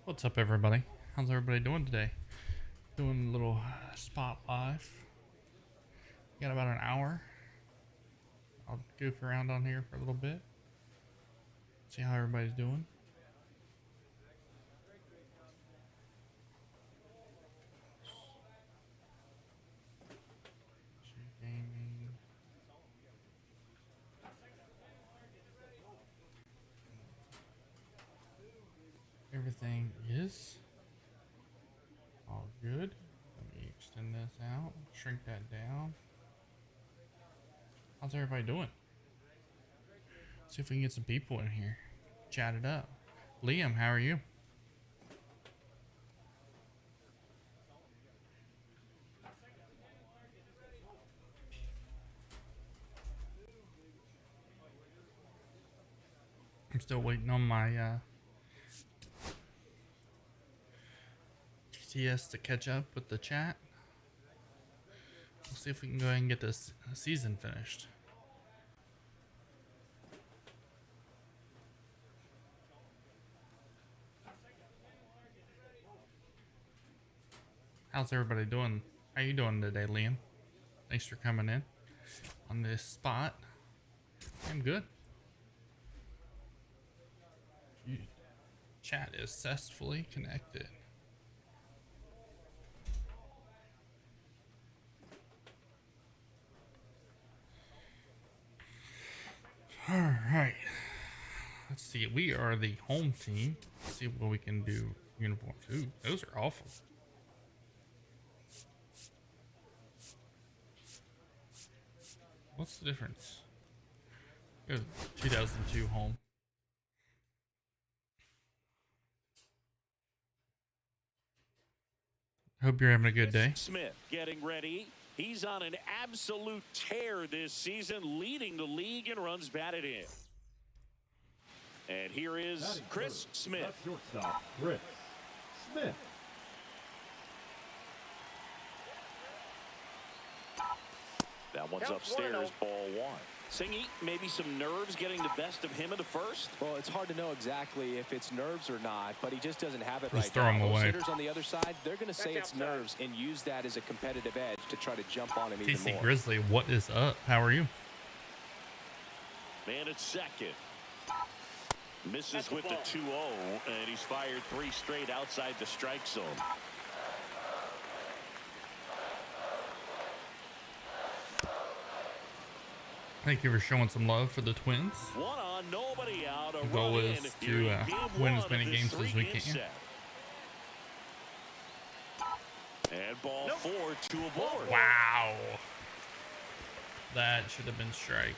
What's up, everybody? How's everybody doing today? Doing a little spot live. Got about an hour. I'll goof around on here for a little bit. See how everybody's doing. Gaming. Everything is all good. Let me extend this out, shrink that down. How's everybody doing? See if we can get some people in here. Chat it up. Liam, how are you? I'm still waiting on my TTS to catch up with the chat. We'll see if we can go ahead and get this season finished. How's everybody doing? How you doing today, Liam? Thanks for coming in on this spot. I'm good. Chat is successfully connected. All right. Let's see. We are the home team. Let's see what we can do. Uniforms. Ooh, those are awful. What's the difference? Go 2002 home. Hope you're having a good day. Smith getting ready. He's on an absolute tear this season, leading the league in runs batted in. And here is Chris Smith. Shortstop, Chris Smith. That one's upstairs, ball one. Singy, maybe some nerves getting the best of him in the first. Well, it's hard to know exactly if it's nerves or not, but he just doesn't have it Just right throw now. him away. Hitters on the other side, they're going to say it's nerves and use that as a competitive edge to try to jump on him even TC more. Grizzly, what is up? How are you? Man at second. Misses with the 2-0, and he's fired 3 straight outside the strike zone. Thank you for showing some love for the Twins. One on, nobody out. The goal is to win as many games as we can. And ball 4, 2 aboard. Wow. That should have been strike.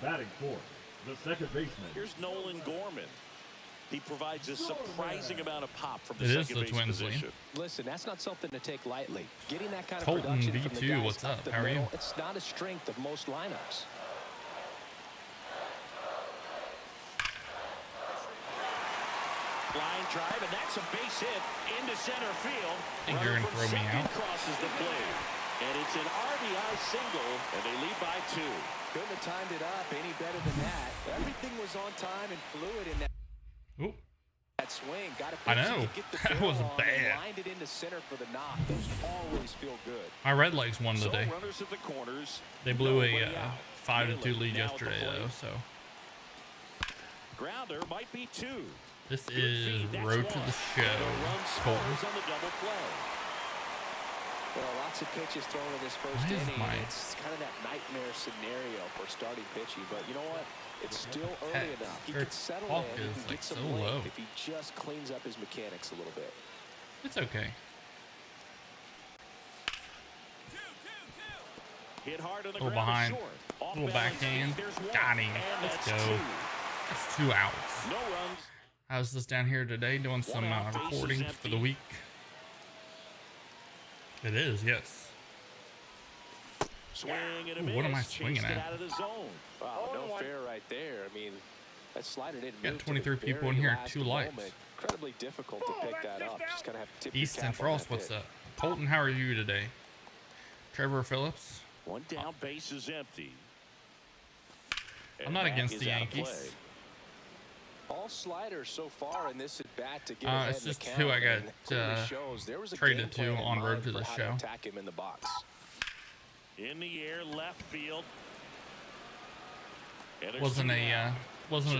Batting fourth, the second baseman. Here's Nolan Gorman. He provides a surprising amount of pop from the It is second the base Twins, position. Listen, that's not something to take lightly. Getting that kind of Colton production from the V2, guys what's up? the How are you? middle, it's not a strength of most lineups. Line drive, and that's a base hit into center field. I think you're going to throw me out. Crosses the plate. And it's an RBI single, and they lead by 2. Couldn't have timed it up any better than that. Everything was on time and fluid in that. Oop. That swing, got I know. That was bad. Lined it into center for the knock. Those always feel good. My Red Legs won So today. runners at the corners. They blew a Nobody out. 5-2 lead Now at the yesterday, plate. though. So Grounder might be 2. this Good is feed, that's Road to one. the Show. And a run Colton. scores on the double play. Well, lots of pitches thrown in this first Why is inning. my- It's kind of that nightmare scenario for starting pitching. But you know what? It's still early Heck, enough. He their can settle talk in. He is, can like, get some so length low. if he just cleans up his mechanics a little bit. It's okay. Hit hard on the Little ground behind. short. Off Little balance, backhand. there's one. Got him. And Let's that's go. 2. That's 2 outs. No runs. How's this down here today? Doing some One out, bases recording for empty. the week. It is, yes. Swing and a Ooh, miss. what am I Chased swinging it at? out of the zone. Wow, no fair right there. I mean, that slider didn't Got move to 23 the people in very here, last 2 lights. moment. Incredibly difficult to pick that up. Just kind of have to tip your Easton cap on Frost, that what's hit. up? Colton, how are you today? Trevor Phillips. One down, base is empty. I'm And not that against is the out of Yankees. play. All sliders so far in this at bat to get ahead it's in the just count, who I got and clearly shows there was a traded game to plan in on Road mind to for the how Show. attack him in the box. In the air, left field. Wasn't a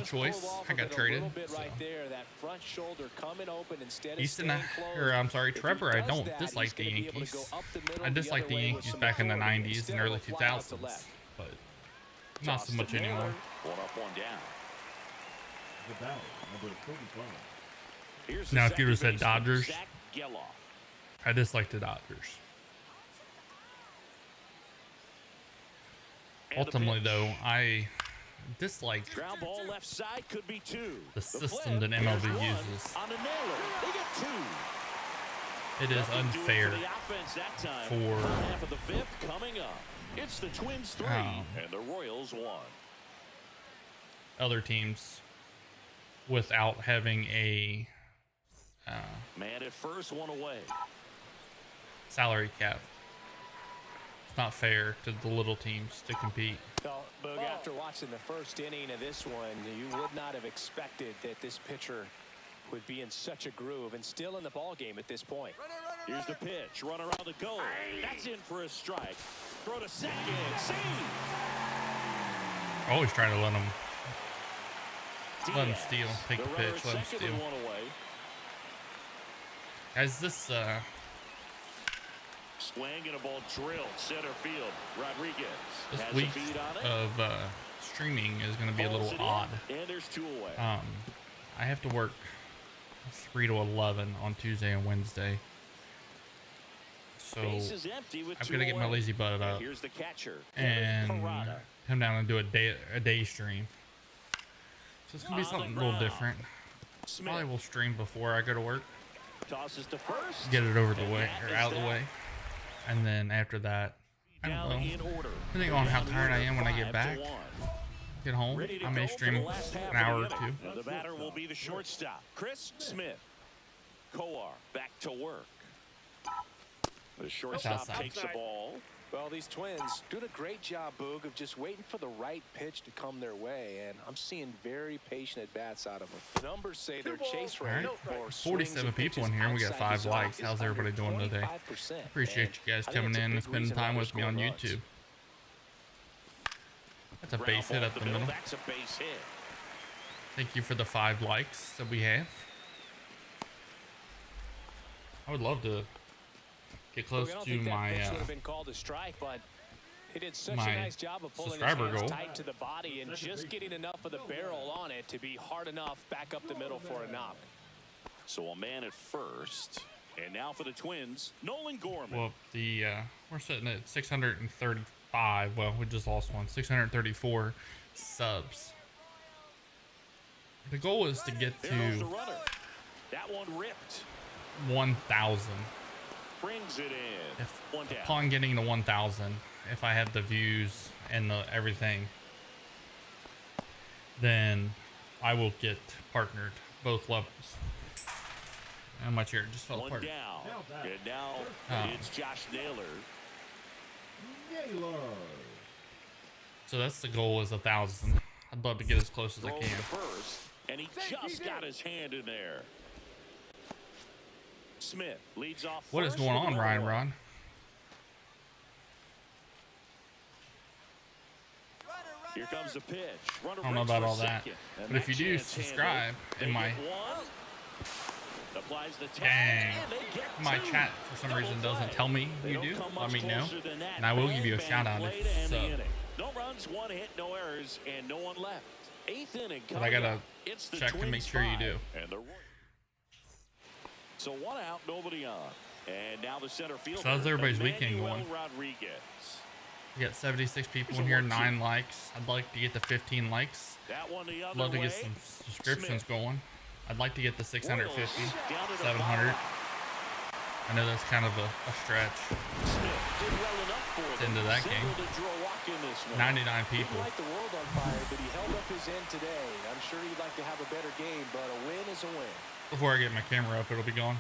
choice. I got traded. So. Right there, that front shoulder coming open instead of Easton, or I'm sorry, Trevor. I don't dislike the Yankees. I disliked the Yankees back in the 90s and early 2000s, but not so much anymore. One up, one down. The battle, number 35. Now, if you would have said Dodgers, I dislike the Dodgers. Ultimately, though, I dislike ground ball left side, could be two. The system that MLB uses. On the nailer. They get two. It is unfair for half of the fifth coming up. It's the Twins 3 and the Royals 1. Other teams without having a man at first, one away. Salary cap. It's not fair to the little teams to compete. Well, Boog, after watching the first inning of this one, you would not have expected that this pitcher would be in such a groove and still in the ball game at this point. Here's the pitch. Run around the goal. That's in for a strike. Throw to second. Save. Always try to let him steal. Take the pitch. Let him steal. Guys, this swing and a ball drilled center field. Rodriguez. This week of streaming is going to be a little odd. And there's two away. I have to work 3 to 11 on Tuesday and Wednesday. So I'm going to get my lazy butt up here's the catcher, and come down and do a day stream. So it's going to be something a little different. Probably will stream before I go to work. Tosses to first. Get it over the way, or out of the way. And then after that, I don't know. Depending on how tired I am when I get back, get home, I may stream an hour or two. The batter will be the shortstop, Chris Smith. Coar back to work. The shortstop takes the ball. Well, these Twins doing a great job, Boog, of just waiting for the right pitch to come their way, and I'm seeing very patient at-bats out of them. The numbers say their chase rate. Right. 47 people in here, and we got 5 likes. How's everybody doing today? Appreciate you guys coming in and spending time with me on YouTube. That's a base hit up the middle. That's a base hit. Thank you for the 5 likes that we have. I would love to get close to my subscriber goal. Tight to the body and just getting enough of the barrel on it to be hard enough back up the middle for a knock. So a man at first, and now for the Twins, Nolan Gorman. Well, we're sitting at 635. Well, we just lost one. 634 subs. The goal is to get to that one ripped. 1,000. Brings it in. Upon getting to 1,000, if I have the views and the everything, then I will get partnered both levels. And my chair just fell apart. Down. And now it's Josh Naylor. So that's the goal, is 1,000. I'd love to get as close as I can. First, and he just got his hand in there. Smith leads off. What is going on, Ryan Ron? Here comes the pitch. I don't know about all that, but if you do subscribe in my dang, my chat for some reason doesn't tell me you do, let me know, and I will give you a shout out if you sub. No runs, one hit, no errors, and no one left. 8th inning. But I gotta check to make sure you do. So 1 out, nobody on. And now the center fielder. So how's everybody's weekend going? Rodriguez. We got 76 people in here, 9 likes. I'd like to get to 15 likes. I'd love to get some subscriptions going. I'd like to get to 650, 700. I know that's kind of a stretch. It's into that game. 99 people. He light the world on fire, but he held up his end today. I'm sure he'd like to have a better game, but a win is a win. Before I get my camera up, it'll be gone.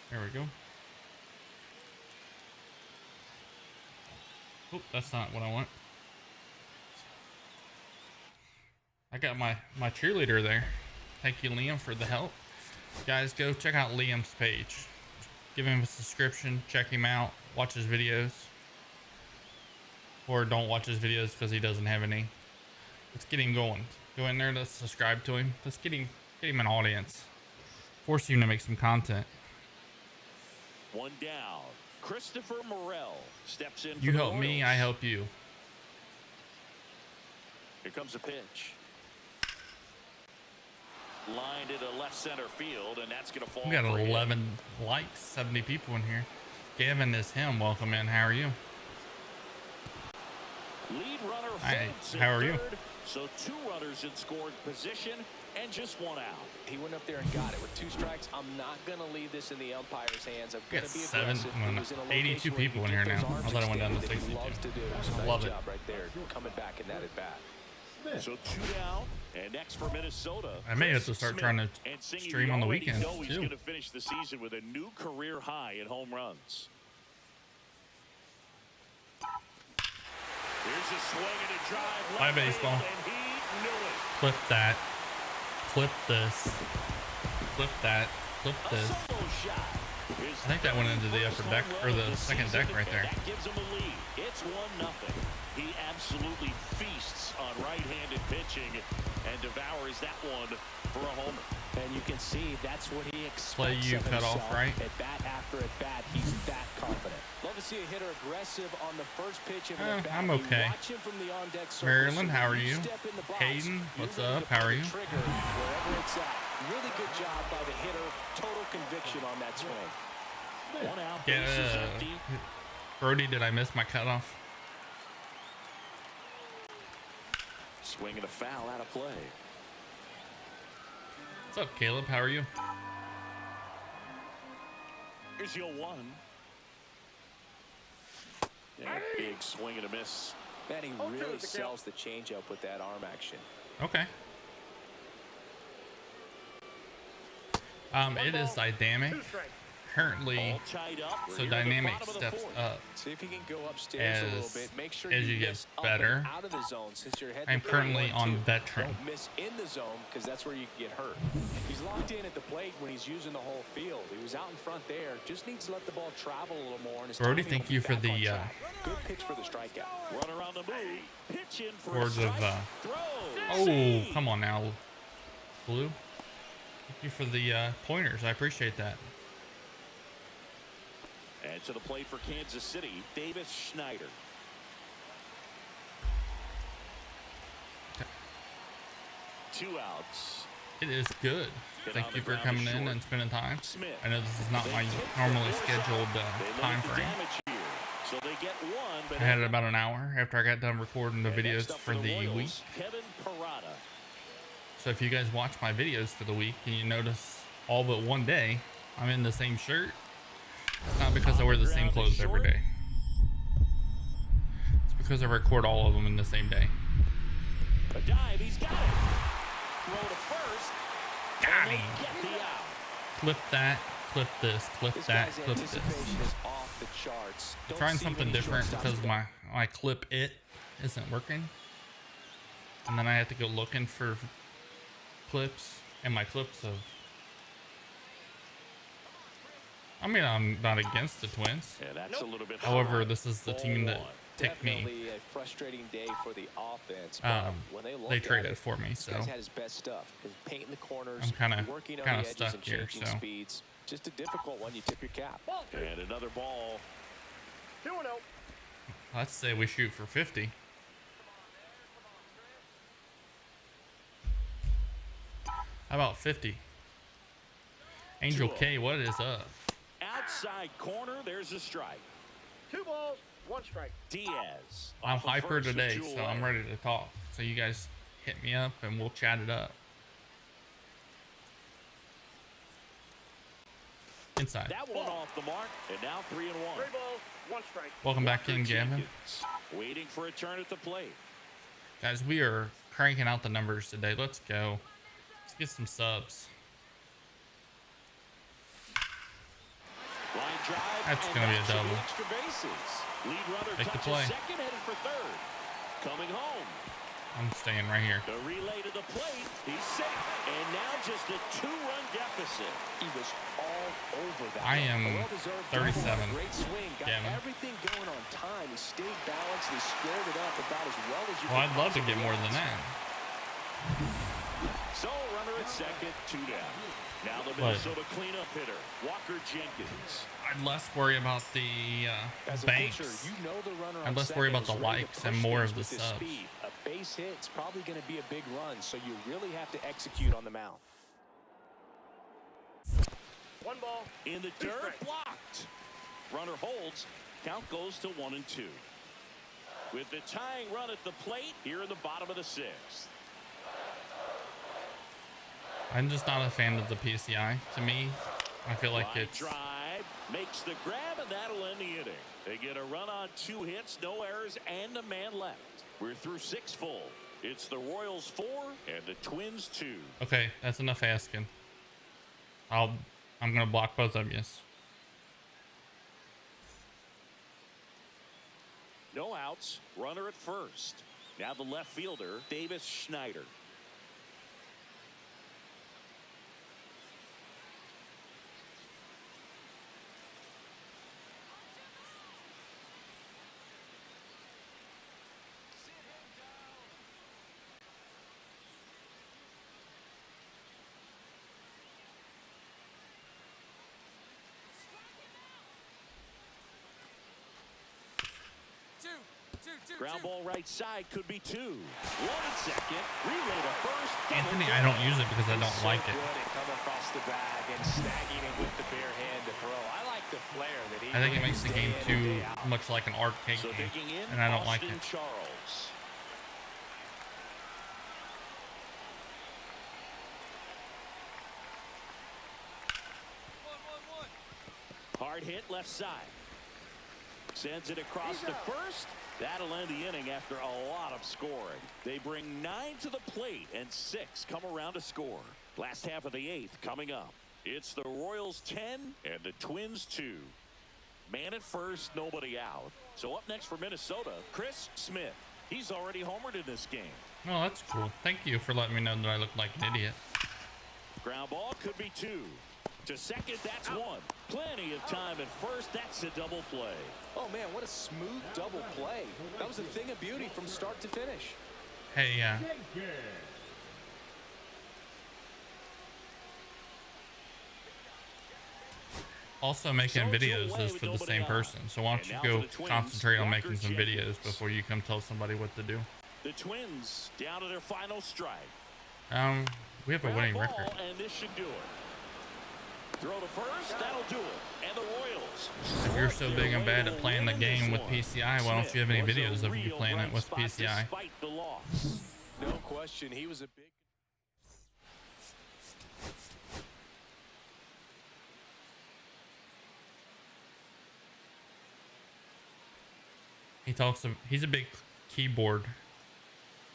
There we go. Oop, that's not what I want. I got my cheerleader there. Thank you, Liam, for the help. Guys, go check out Liam's page. Give him a subscription. Check him out. Watch his videos. Or don't watch his videos because he doesn't have any. Let's get him going. Go in there. Let's subscribe to him. Let's get him an audience. Force him to make some content. One down. Christopher Morel steps in. You help me, I help you. Here comes a pitch. Lined into left center field, and that's going to fall. We got 11 likes, 70 people in here. Gavin is him. Welcome in. How are you? Lead runner holds how are you? third, so 2 runners in scoring position and just 1 out. He went up there and got it with 2 strikes. I'm not going to leave this in the umpire's hands. I'm going to be seven, aggressive. 82 people in here now. I thought I went down to 62. I love it. Job right there, coming back in that at bat. So 2 down, and next for Minnesota. I may have to start trying to stream on the weekends He's too. going to finish the season with a new career high in home runs. Here's a swing and a drive. Bye, baseball. And he knew it. Clip that. Clip this. Clip that. Clip this. I think that went into the upper deck or the second deck right there. That gives him a lead. It's 1-0. He absolutely feasts on right-handed pitching and devours that one for a homer. And you can see that's what he expects. Play you cut off, right? At bat after at bat, he's that confident. Love to see a hitter aggressive on the first pitch of an at bat. I'm okay. Watch him from the on-deck circle. Marilyn, how are you? Hayden, what's up? How are you? Wherever it's at. Really good job by the hitter. Total conviction on that swing. 1 out, bases empty. Brody, did I miss my cutoff? Swing and a foul out of play. What's up, Caleb? How are you? Here's your 1. Yeah, big swing and a miss. Man, he really sells the changeup with that arm action. Okay. It is dynamic. Currently, so dynamic steps up See if he can go upstairs a little bit. Make sure as you get better. Out of the zone since you're heading I'm currently on veteran. Don't miss in the zone because that's where you can get hurt. He's locked in at the plate when he's using the whole field. He was out in front there. Just needs to let the ball travel a little more. And Brody, thank you for the good pitch for the strikeout. Runner on the move. Pitch in for words of oh, come on now, Blue. Thank you for the pointers. I appreciate that. And to the plate for Kansas City, Davis Schneider. Okay. 2 outs. It is good. Thank you for coming in and spending time. I know this is not my normally scheduled time frame. So they get 1, but I had it about an hour after I got done recording the videos for the week. So if you guys watch my videos for the week and you notice all but one day I'm in the same shirt, it's not because I wear the same clothes every day. It's because I record all of them in the same day. A dive, he's got it. Throw to first. Got him. Clip that, clip this, clip that, clip this. I'm trying something different because my clip it isn't working. And then I have to go looking for clips, and my clips of... I mean, I'm not against the Twins. Yeah, that's a little bit However, this is the team that ticked me. A frustrating day for the offense. When They traded for me, so had his best stuff. Painting the corners, I'm kind of stuck stuck here. So speeds. Just a difficult one. You tip your cap. And another ball. 2-0. let's say we shoot for 50. How about 50? Angel K, what is up? Outside corner, there's a strike. 2 balls, 1 strike. Diaz. I'm hyper today, so I'm ready to talk. So you guys hit me up and we'll chat it up. Inside. That one off the mark, and now 3-1. 3 balls, 1 strike. Welcome back in, Gavin. Waiting for a turn at the plate. Guys, we are cranking out the numbers today. Let's go. Let's get some subs. Line drive, That's going to be a double. Extra bases. Lead runner Take the touches play. second, headed for third. Coming home. I'm staying right here. The relay to the plate. He's safe. And now just a 2-run deficit. He was all over that. I am 37. Great swing. Got Gavin. everything going on time. He stayed balanced and he squared it up about as well as you Well, can I'd love to possibly get more than ask. that. So runner at second, 2 down. Now the Minnesota cleanup hitter, Walker Jenkins. I'd less worry about the As a banks. pitcher, you know the runner I'd on less worry second about the is ready to likes and push more things of the with his subs. speed. A base hit, it's probably going to be a big run, so you really have to execute on the mound. 1 ball. In the dirt, blocked. Runner holds. Count goes to 1-2. With the tying run at the plate here in the bottom of the 6th. I'm just not a fan of the PCI. To me, I feel like Line it's... drive, makes the grab, and that'll end the inning. They get a run on 2 hits, no errors, and a man left. We're through 6 full. It's the Royals 4 and the Twins 2. Okay, that's enough asking. I'm gonna block both of you. No outs, runner at first. Now the left fielder, Davis Schneider. Ground ball right side, could be 2. 1 at second, relay to first. Anthony, I don't use it because I don't like it. Good at coming across the bag and snagging it with the bare hand to throw. I like the flair that he I think it brings makes the day game in and too day out. much like an arcade So game, digging in, and I don't like Austin it. Charles. Hard hit left side. Sends it across to first. That'll end the inning after a lot of scoring. They bring 9 to the plate and 6 come around to score. Last half of the 8th coming up. It's the Royals 10 and the Twins 2. Man at first, nobody out. So up next for Minnesota, Chris Smith. He's already homered in this game. Oh, that's cool. Thank you for letting me know that I look like an idiot. Ground ball could be 2. To second, that's 1. Plenty of time at first. That's a double play. Oh, man, what a smooth double play. That was a thing of beauty from start to finish. Hey, also making videos is for the same person. So why don't you go concentrate on making some videos before you come tell somebody what to do. The Twins down to their final strike. We have a winning Ground record. ball, and this should do it. Throw to first, that'll do it. And the Royals. If you're so big and bad at playing the game with PCI, why don't you have any videos of you playing it with PCI? Despite the loss. No question, he was a big... He's a big keyboard.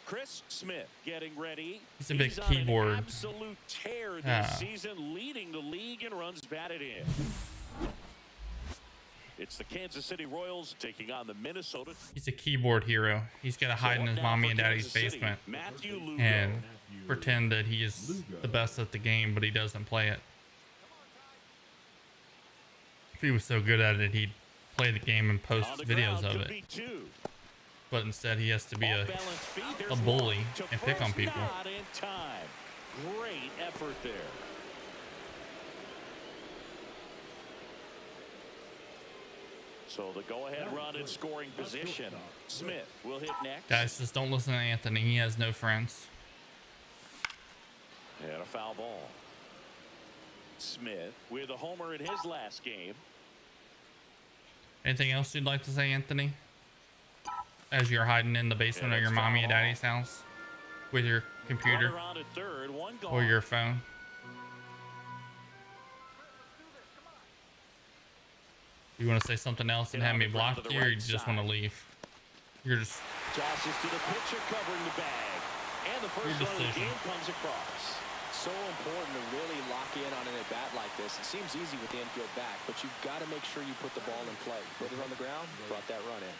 Chris Smith getting ready. He's a big on keyboard. An absolute tear this season, leading the league in runs batted in. It's the Kansas City Royals taking on the Minnesota. He's a keyboard hero. He's got to hide in his mommy and daddy's basement and pretend that he is the best at the game, but he doesn't play it. If he was so good at it, he'd play the game and post videos of it. But instead, he has to be a bully and pick on people. Great effort there. So the go-ahead run in scoring position. Smith will hit next. Guys, just don't listen to Anthony. He has no friends. And a foul ball. Smith with a homer in his last game. Anything else you'd like to say, Anthony? As you're hiding in the basement of your mommy and daddy's house with your computer or your phone. You want to say something else and have me block you, or you just want to leave? You're just... Tosses to the pitcher covering the bag. And the first run of the game comes across. So important to really lock in on an at-bat like this. It seems easy with the infield back, but you've got to make sure you put the ball in play. Put it on the ground, brought that run in.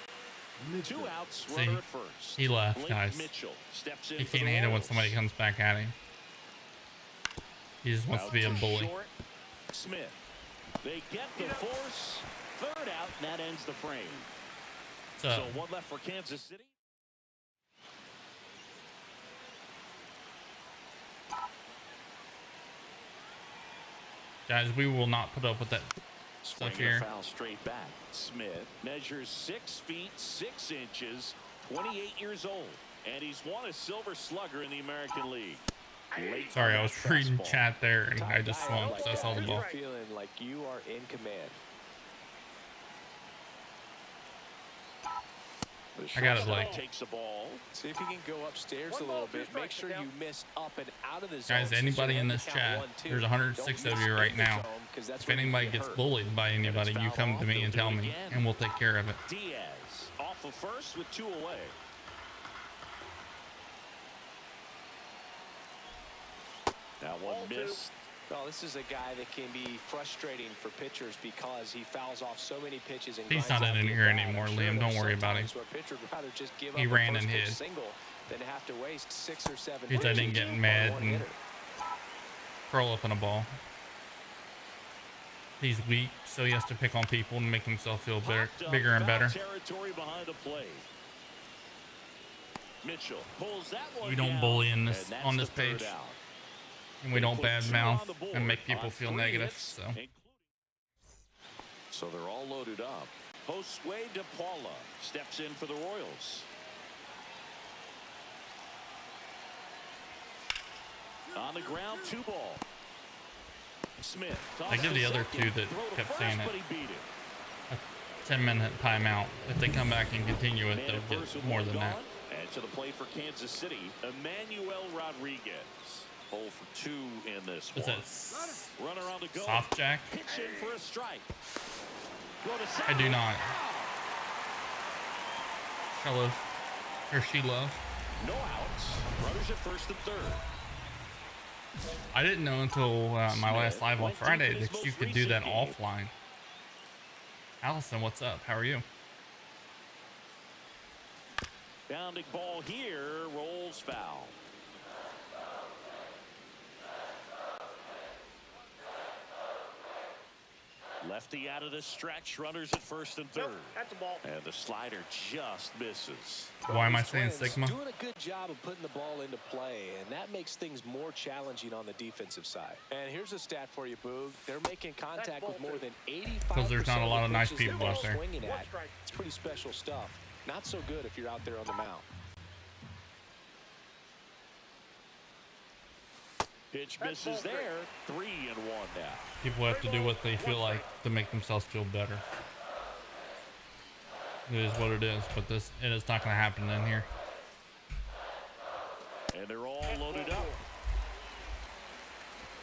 2 outs, See, runner at first. he left, Blake guys. Mitchell steps in He for can't the handle when Royals. somebody comes back at him. He just wants to be a bully. Short. Smith. They get the force. 3rd out, and that ends the frame. So 1 left for Kansas City. Guys, we will not put up with that stuff Swinging a here. foul straight back. Smith measures 6 feet 6 inches, 28 years old, and he's won a Silver Slugger in the American League. Late Sorry, on I was that reading fastball. chat there and I just swung because I saw the ball. Feeling like you are in command. The I got it, shortstop Blake. takes the ball. See if you can go upstairs One a little ball, 2 bit. Make strikes, sure count. you miss up and out of the zone. Guys, since anybody you're in to this count chat, 1, 2. there's 106 Don't of miss you right in the now. zone, 'cause that's If where you anybody get gets hurt. bullied by anybody, you come to me and tell me, and we'll take care of it. Diaz off of first with 2 away. That one Ball 2. missed. Well, this is a guy that can be frustrating for pitchers because he fouls off so many pitches and He's grinds not out in the here at-bat. anymore, I'm Liam. Don't there's worry about sometimes him. where a pitcher would rather just give He up ran a and first pitch hid. single than to have to waste 6 or 7 Because I pitches didn't get on mad one and hitter. curl up in a ball. He's weak, so he has to pick on people and make himself feel better, Popped up, bigger and foul better. Territory behind the plate. Mitchell pulls that one We don't down, bully and this that's on this the 3rd page. out. And we don't Put 2 badmouth on the board and make people on feel 3 negative. hits, So So they're all loaded up. Josue De Paula steps in for the Royals. On the ground, 2 ball. Smith. I give the other 2 that kept saying it 10-minute timeout. If they come back and continue it, they'll get more than that. And to the plate for Kansas City, Emmanuel Rodriguez. 0 for 2 in this Is one. that Runner on the go. soft jack? Pitch in for a strike. I do not. Hello. Or she love. No outs. Runners at first and 3rd. I didn't know until my last live on Went deep Friday in his that you most could do that recent game. offline. Allison, what's up? How are you? Bounding ball here, rolls foul. Lefty out of the stretch, runners at first and 3rd. Nope, that's a ball. And the slider just misses. Why am I These saying Twins Sigma? doing a good job of putting the ball into play, and that makes things more challenging on the defensive side. And here's a stat for you, Boog. They're making contact with more than 85%. Because there's not a lot of nice pitches people they're out there. swinging 1 at. strike. It's pretty special stuff. Not so good if you're out there on the mound. Pitch misses there. 3-1 now. People have to do what they feel like to make themselves feel better. It is what it is, but it is not going to happen in here. And they're all loaded up.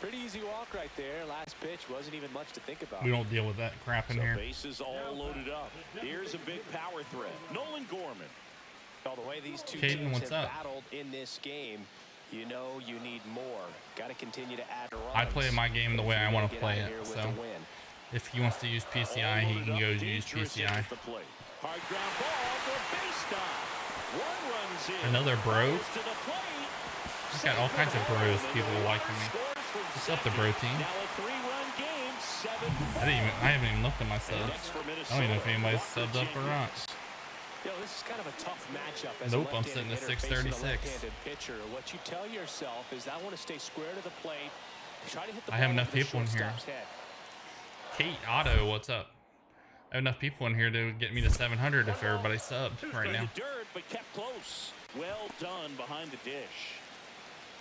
Pretty easy walk right there. Last pitch wasn't even much to think about. We don't deal with that crap in So here. bases all loaded up. Here's a big power threat. Nolan Gorman. Well, the way these two Caden, teams what's have up? battled in this game, you know you need more. Got to continue to add runs. I play my game the way I want to play it, With so a win. if he wants to use PCI, he can go use PCI. Hard ground ball for a base stop. One runs in. Another bro? Goes to the plate. He's got all kinds of bros, people liking me. What's up, the bro team? Now a 3-run game, 7. I haven't even looked at my subs. I don't even know if anybody's subbed up or not. You know, this is kind of a tough matchup. As Nope, a I'm sitting at left-handed hitter facing a 636. left-handed pitcher. What you tell yourself is, I want to stay square to the plate. Try to hit the I have ball enough over the people in here. shortstop's head. Kate Otto, what's up? I have enough people in here to get me to 700 if everybody subbed right now. Dirt, but kept close. Well done behind the dish.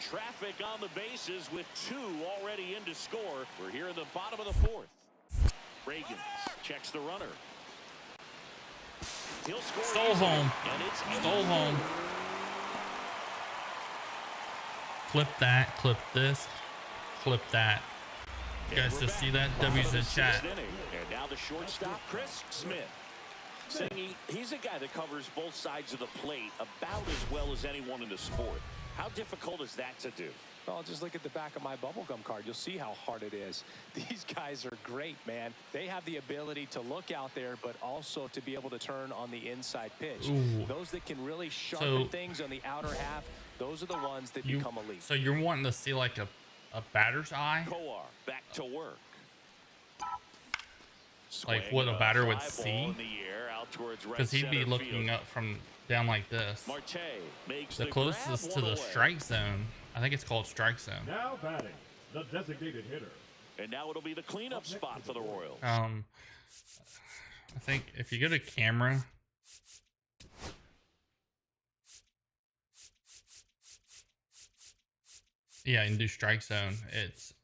Traffic on the bases with 2 already in to score. We're here in the bottom of the 4th. Reagan checks the runner. He'll score. Stole easily, home. and it's Stole home. Clip that, clip this, clip that. You guys just see that? W's in chat. And now the shortstop, Chris Smith. Singy, he's a guy that covers both sides of the plate about as well as anyone in the sport. How difficult is that to do? Well, just look at the back of my bubblegum card. You'll see how hard it is. These guys are great, man. They have the ability to look out there, but also to be able to turn on the inside pitch. Ooh. Those that can really sharpen things on the outer half, those are the ones that become elite. So you're wanting to see like a batter's eye? Coar back to work. Like what a batter would see? Because he'd be looking up from down like this. The closest to the strike zone, I think it's called strike zone. Now batting, the designated hitter. And now it'll be the cleanup spot for the Royals. I think if you go to camera, yeah, and do strike zone, it's,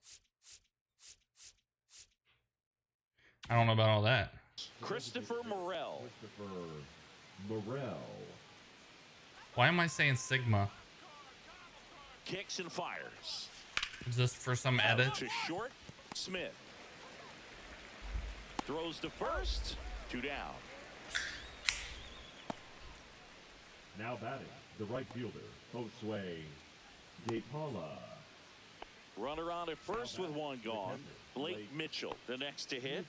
I don't know about all that. Christopher Morel. Why am I saying Sigma? Kicks and fires. Is this for some edit? To short, Smith. Throws to first, 2 down. Now batting, the right fielder, Josue De Paula. Runner on at first with 1 gone. Blake Mitchell, the next to hit.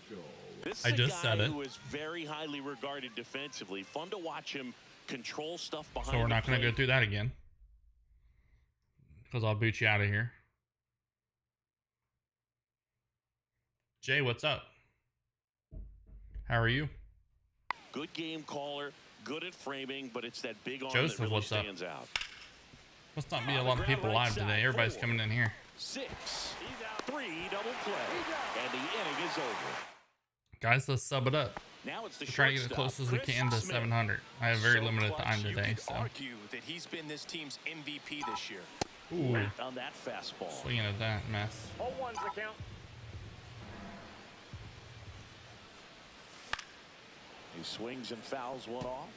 This is I just said it. who is very highly regarded defensively. Fun to watch him control stuff behind. So we're not going to go through that again, because I'll boot you out of here. Jay, what's up? How are you? Good game caller, good at framing, but it's that big arm Joseph, that really what's up? stands out. Must not be a lot of people live today. Everybody's coming in here. 6, 3 double play, and the inning is over. Guys, let's sub it up. Now it's the We're trying to get as close as we can to 700. I have very limited time today, so. Argue that he's been this team's MVP this year. Ooh, On that fastball. swinging at that mess. 0-1's the count. He swings and fouls one off.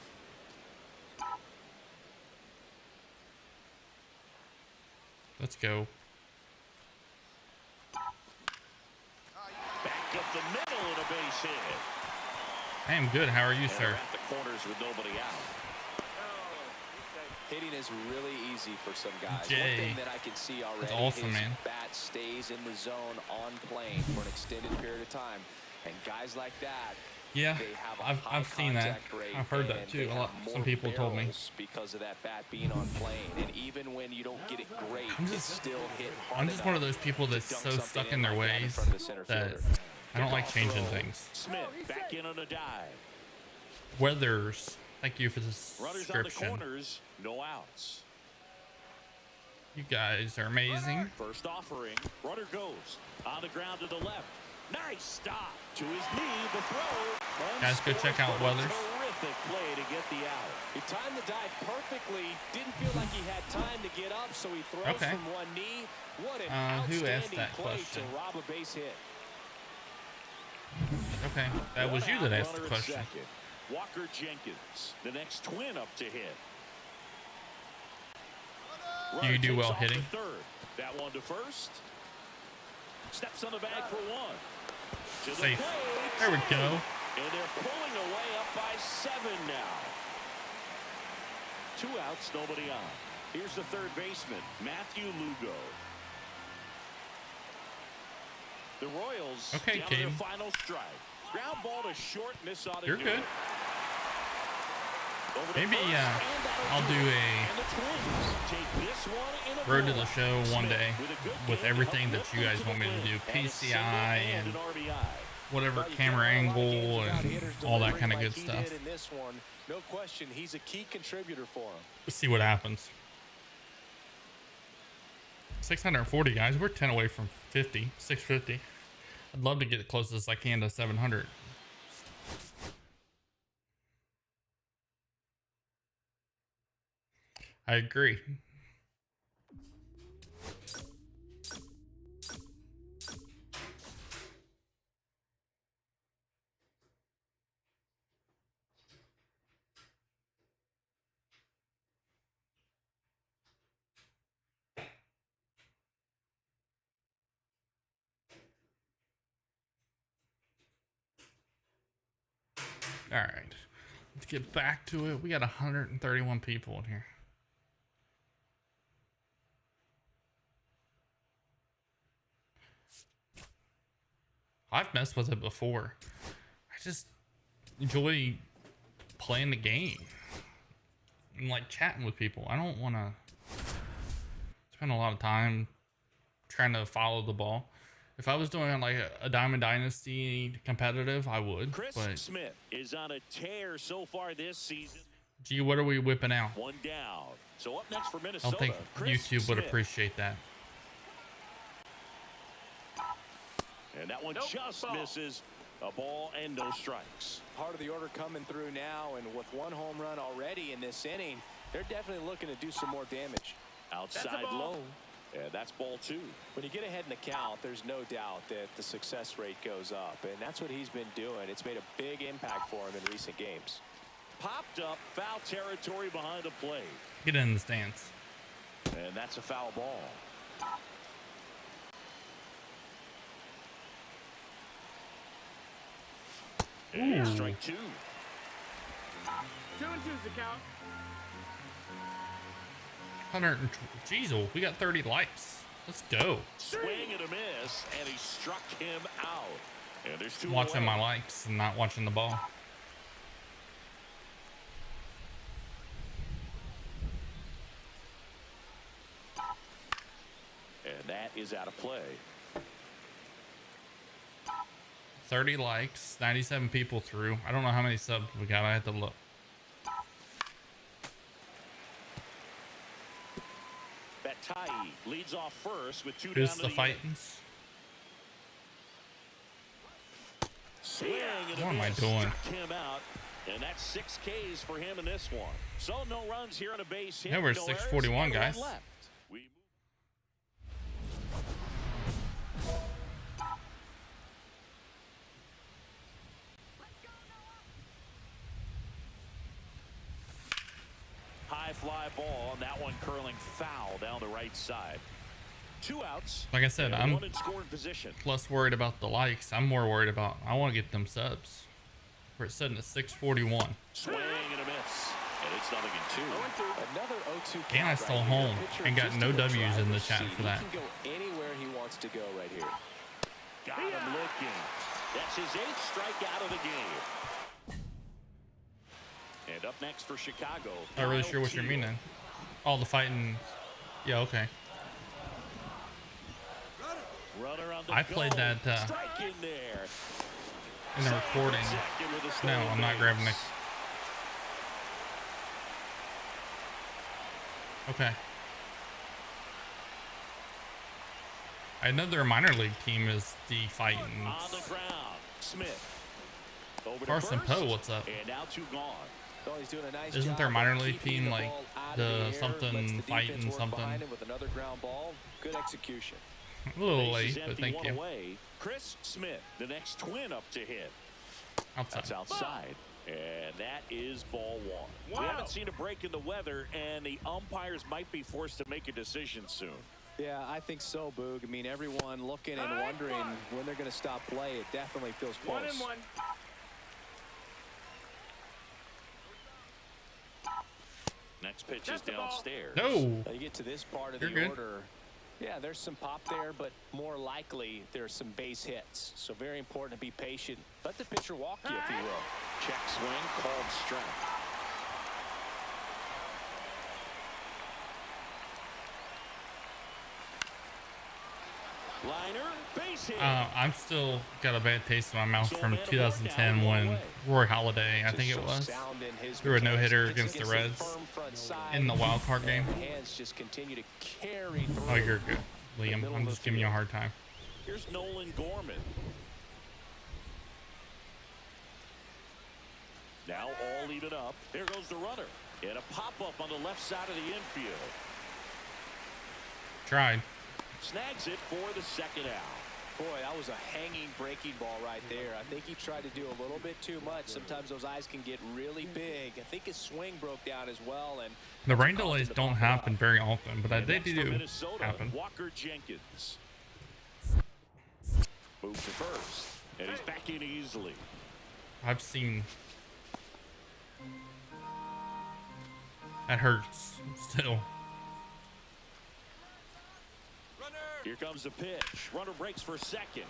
Let's go. Back up the middle and a base hit. I am good. How are you, And sir? they're at the corners with nobody out. Hitting is really easy for some guys. Jay, One thing that I can see already, that's awesome, his man. bat stays in the zone on plane for an extended period of time. And guys like that, Yeah, they have a high I've seen that. contact rate, I've heard that and too. they A lot. have Some more people told me. barrels because of that bat being on plane. And even when you don't get it great, it's still hit hard I'm just one of enough those people that's to dunk so something stuck in their like that in ways front of the center that fielder. I don't like changing things. Smith back in on a dive. Weathers, thank you for the Runners on the subscription. corners, no outs. You guys are amazing. First offering, runner goes on the ground to the left. Nice stop to his knee. The throw. Guys, go check out Weathers. Terrific play to get the out. He timed the dive perfectly. Didn't feel like he had time to get up, so he throws Okay. from one knee. What an Who asked outstanding that play question? to rob a base hit. Okay, that was you that asked the Runner at question. second. Walker Jenkins, the next twin up to hit. Do you do Runner well takes off to hitting? Third. That one to first. Steps on the bag for one. To the Safe. plate. There we go. And they're pulling away up by 7 now. 2 outs, nobody on. Here's the third baseman, Matthew Lugo. The Royals Okay, down to their Caden. final strike. Ground ball to short, and this ought to You're do good. it. Over to Maybe first, and that'll I'll do it. a And the Twins take this one in a road to the blowout. show one Smith day with a good with game to everything help that you lift guys them want me to the do, win. And a PCI single and an RBI. whatever Well, you camera can't have a lot of games angle without and hitters all that delivering kind of like good he stuff. did in this one. No question, he's a key contributor for him. Let's see what happens. 640 guys. We're 10 away from 50, 650. I'd love to get as close as I can to 700. I agree. All right, let's get back to it. We got 131 people in here. I've messed with it before. I just enjoy playing the game and like chatting with people. I don't want to spend a lot of time trying to follow the ball. If I was doing like a Diamond Dynasty competitive, I would. Chris But Smith is on a tear so far this season. gee, what are we whipping out? One down. So up next for I Minnesota. don't think Chris YouTube would Smith. appreciate that. And that one just misses. A ball and no strikes. Part of the order coming through now, and with one home run already in this inning, they're definitely looking to do some more damage. Outside low. And that's ball 2. When you get ahead in the count, there's no doubt that the success rate goes up, and that's what he's been doing. It's made a big impact for him in recent games. Popped up, foul territory behind the plate. Get in the stands. And that's a foul ball. And strike 2. 2-2's the count. 100. Jeez, we got 30 likes. Let's go. Swing and a miss, and he struck him out. And there's 2 Watching away. my likes and not watching the ball. And that is out of play. 30 likes, 97 people through. I don't know how many subs we got. I had to look. Batai leads off first with 2 Who's down to the the fightins? swing and a What am I miss. doing? Struck him out, and that's 6 Ks for him in this one. So no runs here on a base hit. Yeah, we're at no errors, 641, and a run guys. left. We move. High fly ball, and that one curling foul down the right side. 2 outs. Like I said, and I'm one in scoring position. less worried about the likes. I'm more worried about, I want to get them subs. We're sitting at 641. Swing and a miss, and it's 0-2. Another 0-2 count And I right stole here. home Pitcher and got just no in the W's in the driver's chat seat. for that. He can go anywhere he wants to go right here. Got him looking. That's his 8th strikeout of the game. And up next for Chicago. Not really Kyle sure what you're Teel. meaning. All the fighting. Yeah, okay. Runner on the I played go. that Strike in there. in the recording. Second with a No, stolen I'm not base. grabbing it. Okay. I know their minor league team is the On the Fightins. ground. Smith. Over to Carson first, Poe, what's up? And now 2 gone. Oh, he's doing a nice Isn't job their minor of league keeping team the like ball out of the air, something lets the defense fighting work something? behind him with another ground ball. Good execution. A little Base is late, but empty, thank 1 you. away. Chris Smith, the next twin up to hit. Outside. That's outside. And that is ball 1. We Wow. haven't seen a break in the weather, and the umpires might be forced to make a decision soon. Yeah, I think so, Boog. I mean, everyone looking and wondering when they're going to stop play. It definitely feels close. 1-1. Next pitch is That's the ball. downstairs. No. Now you get to this part of You're the good. order. Yeah, there's some pop there, but more likely there's some base hits. So very important to be patient. Let the pitcher walk you, if he will. Check swing, called strike. Liner, base hit. I'm still got a bad taste in my mouth from 2010 when Roy Halladay, I think it was, threw a no-hitter against the Reds in the wild card game. Hands just continue to carry through. Oh, you're good, Liam. I'm just giving you a hard time. Here's Nolan Gorman. Now all even up. There goes the runner. And a pop-up on the left side of the infield. Tried. Snags it for the second out. Boy, that was a hanging breaking ball right there. I think he tried to do a little bit too much. Sometimes those eyes can get really big. I think his swing broke down as well. And The rain delays don't happen very often, but And they next for do Minnesota, happen. Walker Jenkins. Moves to first. And he's back in easily. I've seen. That hurts still. Here comes the pitch. Runner breaks for second.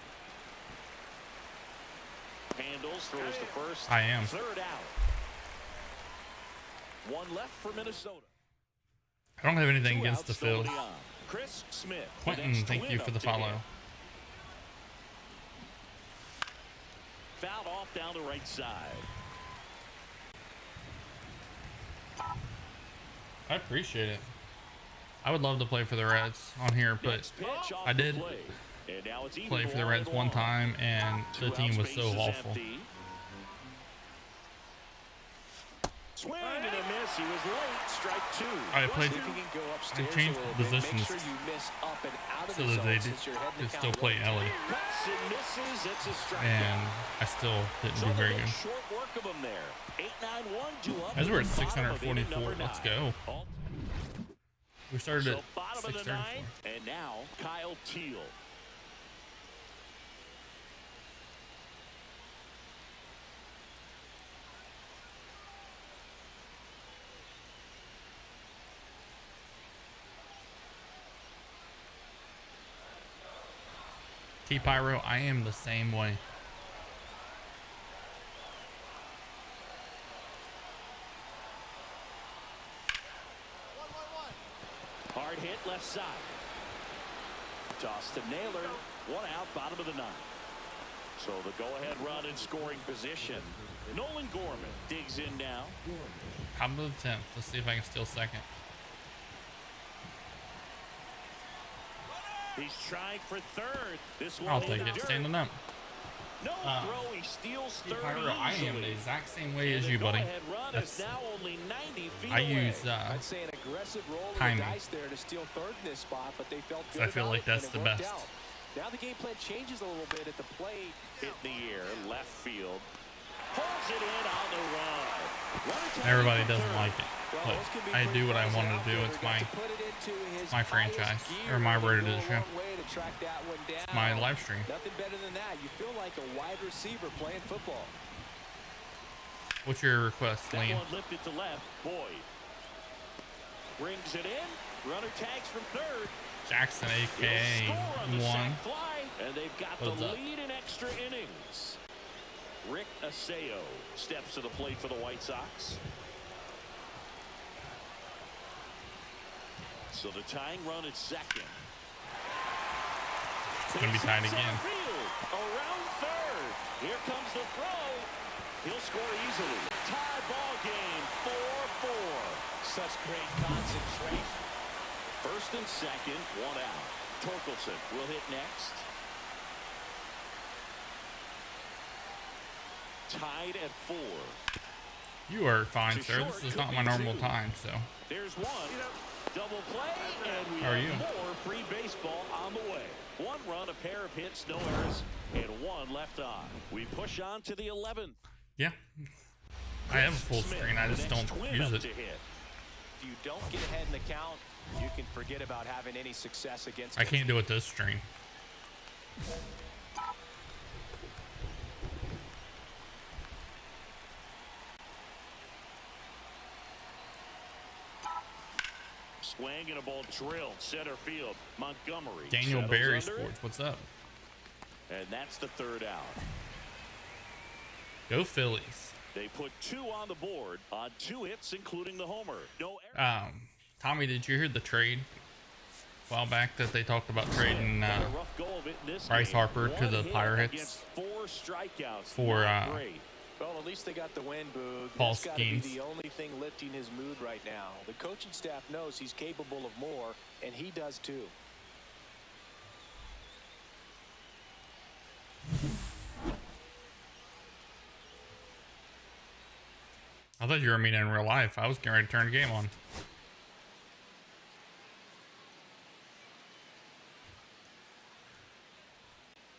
Handles, throws the first. I am. Third out. One left for Minnesota. I don't have anything 2 against outs, the Phils. nobody on. Chris Smith. Quentin, thank you for the follow. Fouled off down the right side. I appreciate it. I would love to play for the Reds on here, but I did play for the Reds one time, and the team was so awful. Swing and a miss. He was late. Strike two. I played. If you can go upstairs I changed a little the bit, make positions sure you miss up and out of so the that zone they since you're heading could to still count play one. Ellie, Cuts and misses. It's a strike. and I still didn't do very good. Short work of him there. 8-9-1, 2 up. As we're at in the bottom of inning 644, number let's 9. go. We started So at bottom of the 6:34. 9, and now Kyle Teal. T-Pyro, I am the same way. Hard hit left side. Toss to Naylor. 1 out, bottom of the 9. So the go-ahead run in scoring position. Nolan Gorman digs in now. Top of the 10th. Let's see if I can steal second. He's trying for third. This one I'll in take the it. dirt. Standing up. No throw. He steals third. T-Pyro, I am easily. the exact same way And as the you, buddy. go-ahead run That's, is now only 90 feet I away. use I'd say an aggressive roll of the timing. dice there to steal third in this spot, but they felt good I feel about like it, that's and the it worked best. out. Now the game plan changes a little bit at the plate. Hit in the air, left field. Pulls it in on the run. Everybody doesn't like it, Well, but those can be I pretty do what I fast want to do. outfielder. It's Got my to put it into his my highest franchise, gear or my and road go to a the show. long way to track that one down. It's my live stream. Nothing better than that. You feel like a wide receiver playing football. What's your request, That Liam? one lifted to left. Boyd brings it in. Runner tags from third. Jackson, He'll aka score on the one. sac fly, and they've got What's the up? lead in extra innings. Rick Aseo steps to the plate for the White Sox. So the tying run at second. It's gonna be tied again. Around third. Here comes the throw. He'll score easily. Tie ball game. 4-4. Such great concentration. First and second, 1 out. Torkelson will hit next. Tied at 4. You are fine, sir. This is not my normal time, so. There's one. Double play, and we How are have you? more free baseball on the way. 1 run, a pair of hits, no errors, and 1 left on. We push on to the 11th. Yeah. I have a full Smith, screen. I the just next don't twin use up it. to hit. If you don't get ahead in the count, you can forget about having any success against I can't do it this stream. Swing and a ball drilled center field. Montgomery. Daniel settles Barry under Sports, what's up? it, and that's the 3rd out. Go Phillies. They put 2 on the board on 2 hits, including the homer. No error. Tommy, did you hear the trade a while back that they talked about trading Got a rough go of it in this Bryce game. Harper to 1 the hit Pirates against 4 strikeouts. for Not great. Well, at least they got the win, Boog. Paul That's got to be Skeens. the only thing lifting his mood right now. The coaching staff knows he's capable of more, and he does too. I thought you were meeting in real life. I was getting ready to turn the game on.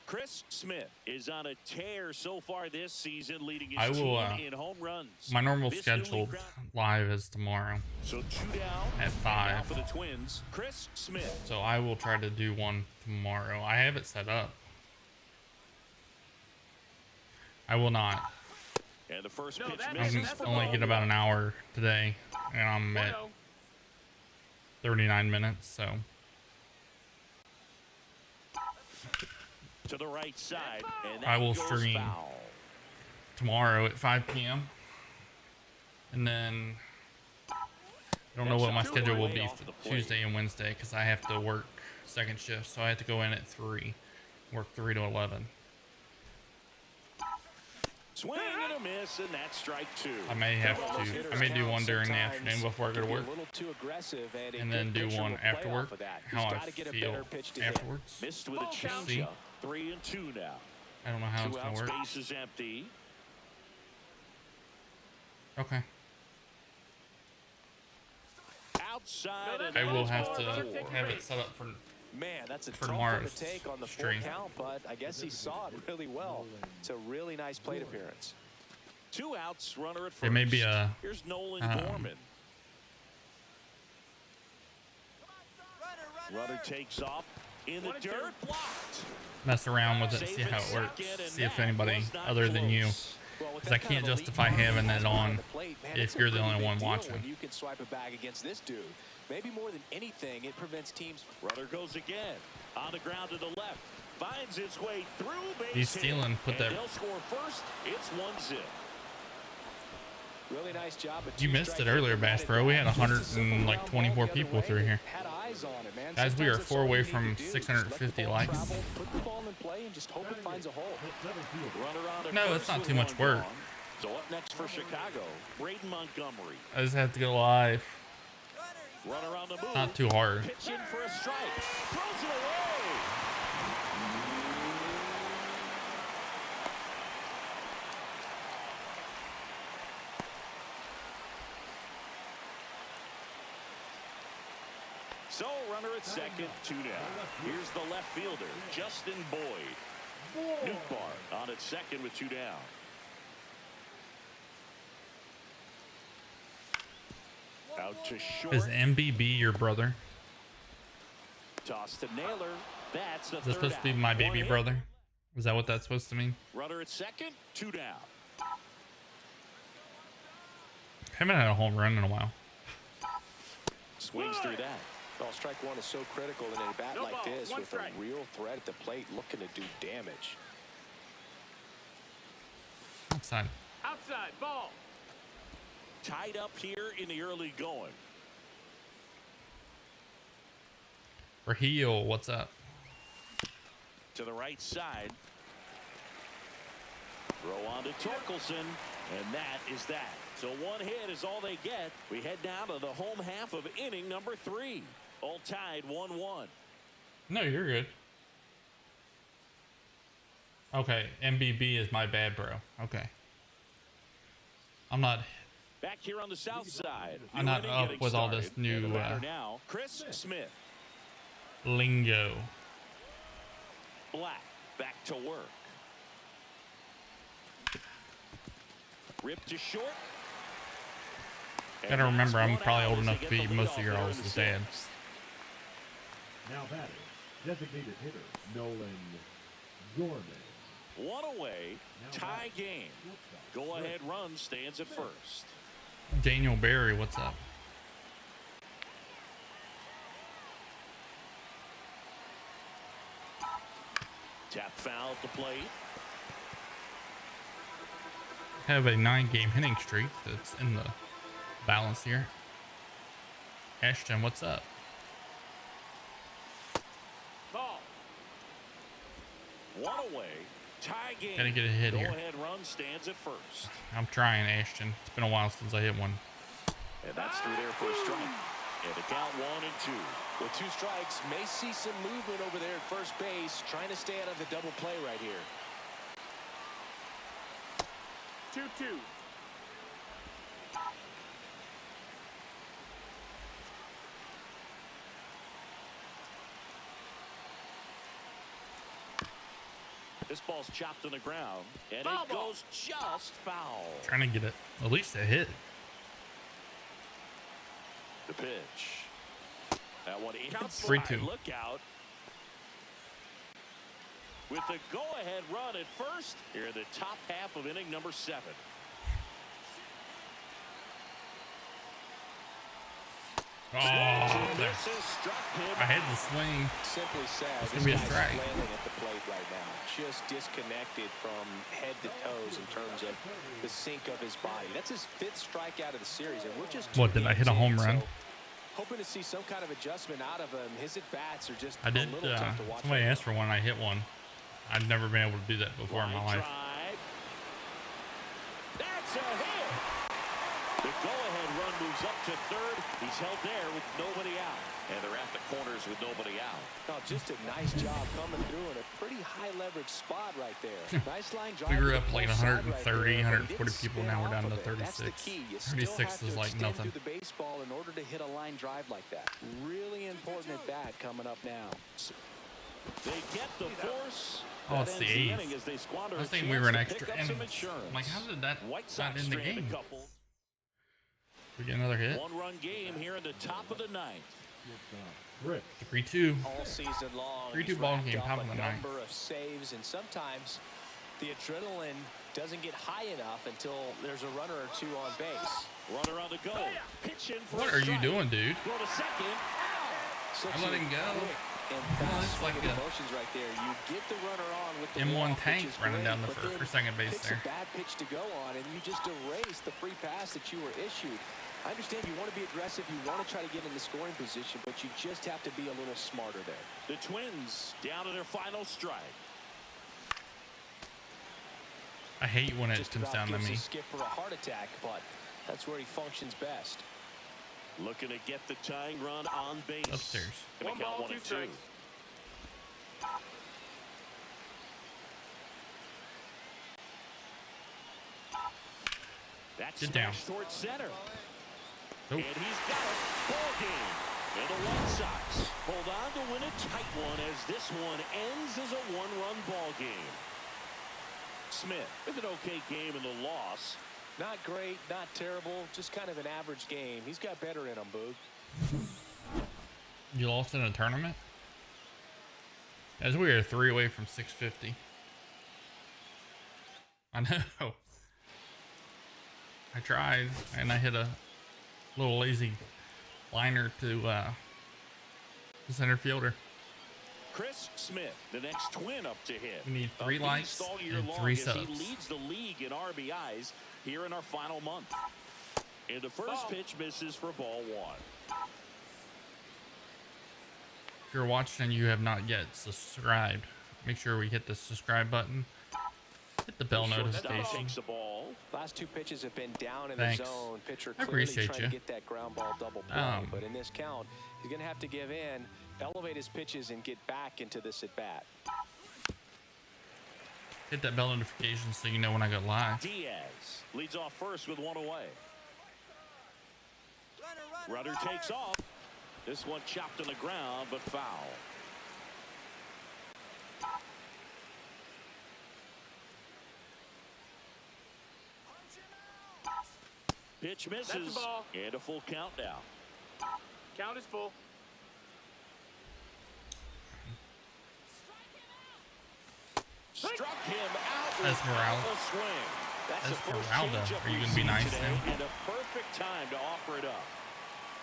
Chris Smith is on a tear so far this season, leading his I will, team in home runs. My normal This newly scheduled crowned- live is tomorrow. So 2 down At and 5. now for the Twins, Chris Smith. So I will try to do one tomorrow. I have it set up. I will not. And the first No, pitch that- I'm misses. that's for only ball get about one. an hour today, and I'm at 39 minutes, so. To the right side, and I that will goes stream. foul. tomorrow at 5 p.m. And then I don't know what my schedule will be for Tuesday and Wednesday because I have to work second shift, so I have to go in at 3, work 3 to 11. Swing and a miss, and that's strike 2. I may have to. I may do one during the afternoon before I go to work, and then do one after work. How I feel afterwards. Missed with a changeup. 3-2 now. I don't know how it's gonna work. Base is empty. Okay. Outside. I will have to have it set up for. Man, that's a for tough one tomorrow's to take on the full stream. count, but I guess he saw it really well. It's a really nice plate appearance. 2 outs, runner at first. There may be a Here's Nolan Gorman. Runner takes off in the dirt, blocked. mess around with it, see how it works, see if anybody other than you, because I can't justify having it on if you're the only one watching. You can swipe it back against this dude. Maybe more than anything, it prevents teams. Runner goes again on the ground to the left, finds its way through. He's stealing. Put that. They'll score first. It's 1-0. Really nice job. You missed it earlier, Bass Bro. We had 124 people through here. Guys, we are 4 away from 650 likes. Put the ball in play and just hope it finds a hole. No, it's not too much work. So up next for Chicago, Braden Montgomery. I just have to go live. Runner on the move. Not too hard. Pitching for a strike. Throws it away. So, runner at second, 2 down. Here's the left fielder, Justin Boyd. Newbar on at second with 2 down. Out to short. Is MBB your brother? Toss to Naylor. That's the Is that supposed to be my baby brother? Is that what that's supposed to mean? Runner at second, 2 down. Haven't had a home run in a while. Swings through that. Well, strike one is so critical in a bat like this with a real threat at the plate looking to do damage. Outside. Outside, ball. Tied up here in the early going. Raheel, what's up? To the right side. Throw on to Torkelson, and that is that. So 1 hit is all they get. We head down to the home half of inning number 3. All tied 1-1. No, you're good. Okay, MBB is my bad, bro. Okay. I'm not. Back here on the south side. I'm not up with all this new now, Chris Smith. lingo. Black back to work. Ripped to short. Gotta remember, I'm probably old enough to be most of your all's dad. Now batting, designated hitter Nolan Gorman. 1 away, tie game. Go ahead run stands at first. Daniel Barry, what's up? Tap foul at the plate. Have a 9-game hitting streak that's in the balance here. Ashton, what's up? Ball. 1 away, tie game. Gotta get a hit here. Go ahead run stands at first. I'm trying, Ashton. It's been a while since I hit one. And that's through there for a strike. And the count 1-2. With 2 strikes, may see some movement over there at first base, trying to stay out of the double play right here. 2-2. This ball's chopped on the ground, and it goes just foul. Trying to get it at least a hit. The pitch. That one inside. 3-2. Look out. With the go-ahead run at first, here in the top half of inning number 7. there. Struck him. I had the swing. Simply said, It's this gonna be a guy's strike. flailing at the plate right now. Just disconnected from head to toes in terms of the sink of his body. That's his 5th strikeout of the series, and we're just What, did I hit a home run? So hoping to see some kind of adjustment out of him. His at-bats are just I did. a little tough to watch. Somebody asked for one. I hit one. I've never been able to do that before in my life. Drive. That's a hit. The go-ahead run moves up to third. He's held there with nobody out. And they're at the corners with nobody out. Oh, just a nice job coming through in a pretty high leverage spot right there. Nice line drive. We grew to up the like full side 130, right there, but he 140 didn't people. spin Now we're off down to of it. That's the 36. key. You still 36 have to is like extend nothing. through the baseball in order to hit a line drive like that. Really important at bat coming up now. They get the force. Oh, it's the eighth. I was thinking we were an extra innings. I'm like, how did that White not Sox in the strand a game? couple. We get another hit. One-run game here in the top of the 9th. Rich. 3-2. All season long, 3-2 he's ball racked game, up top of the a ninth. number of saves, and sometimes the adrenaline doesn't get high enough until there's a runner or two on base. Runner on the go. Pitch in for What a are you strike. doing, dude? Go to second. Such I'm letting a go. quick and Oh, fast it's like swing of a emotions right there. You get the runner on with the M1 walk, tank which is running great, down the but then for second base picks there. a bad pitch to go on, and you just erase the free pass that you were issued. I understand you want to be aggressive, you want to try to get in the scoring position, but you just have to be a little smarter there. The Twins down to their final strike. I hate when it Just comes about down to gives me. a skip for a heart attack, but that's where he functions best. Looking to get the tying run on base. Upstairs. Gonna count 1 and 2. That's Get down. smashed towards center. Nope. And he's got it. Ball game. And the White Sox hold on to win a tight one as this one ends as a 1-run ball game. Smith with an okay game in the loss. Not great, not terrible, just kind of an average game. He's got better in him, Boog. You lost in a tournament? As we are 3 away from 650. I know. I tried, and I hit a little lazy liner to the center fielder. Chris Smith, the next Twin up to hit. We need A 3 beast likes all year and long 3 as subs. He leads the league in RBIs here in our final month. And the first pitch misses for ball 1. If you're watching and you have not yet subscribed, make sure we hit the subscribe button. Hit the bell notification. Takes the ball. Last 2 pitches have been down in Thanks. the zone. Pitcher I clearly appreciate trying you. to get that ground ball double play. But in this count, he's going to have to give in, elevate his pitches, and get back into this at bat. Hit that bell notification so you know when I go live. Diaz leads off first with 1 away. Runner takes off. This one chopped on the ground, but foul. Pitch That's the misses, ball. and a full count now. Count is full. Struck him out with Esmeralda. a swing. That's the first Esmeralda. changeup Are you we've gonna be seen nice today, now? and a perfect time to offer it up.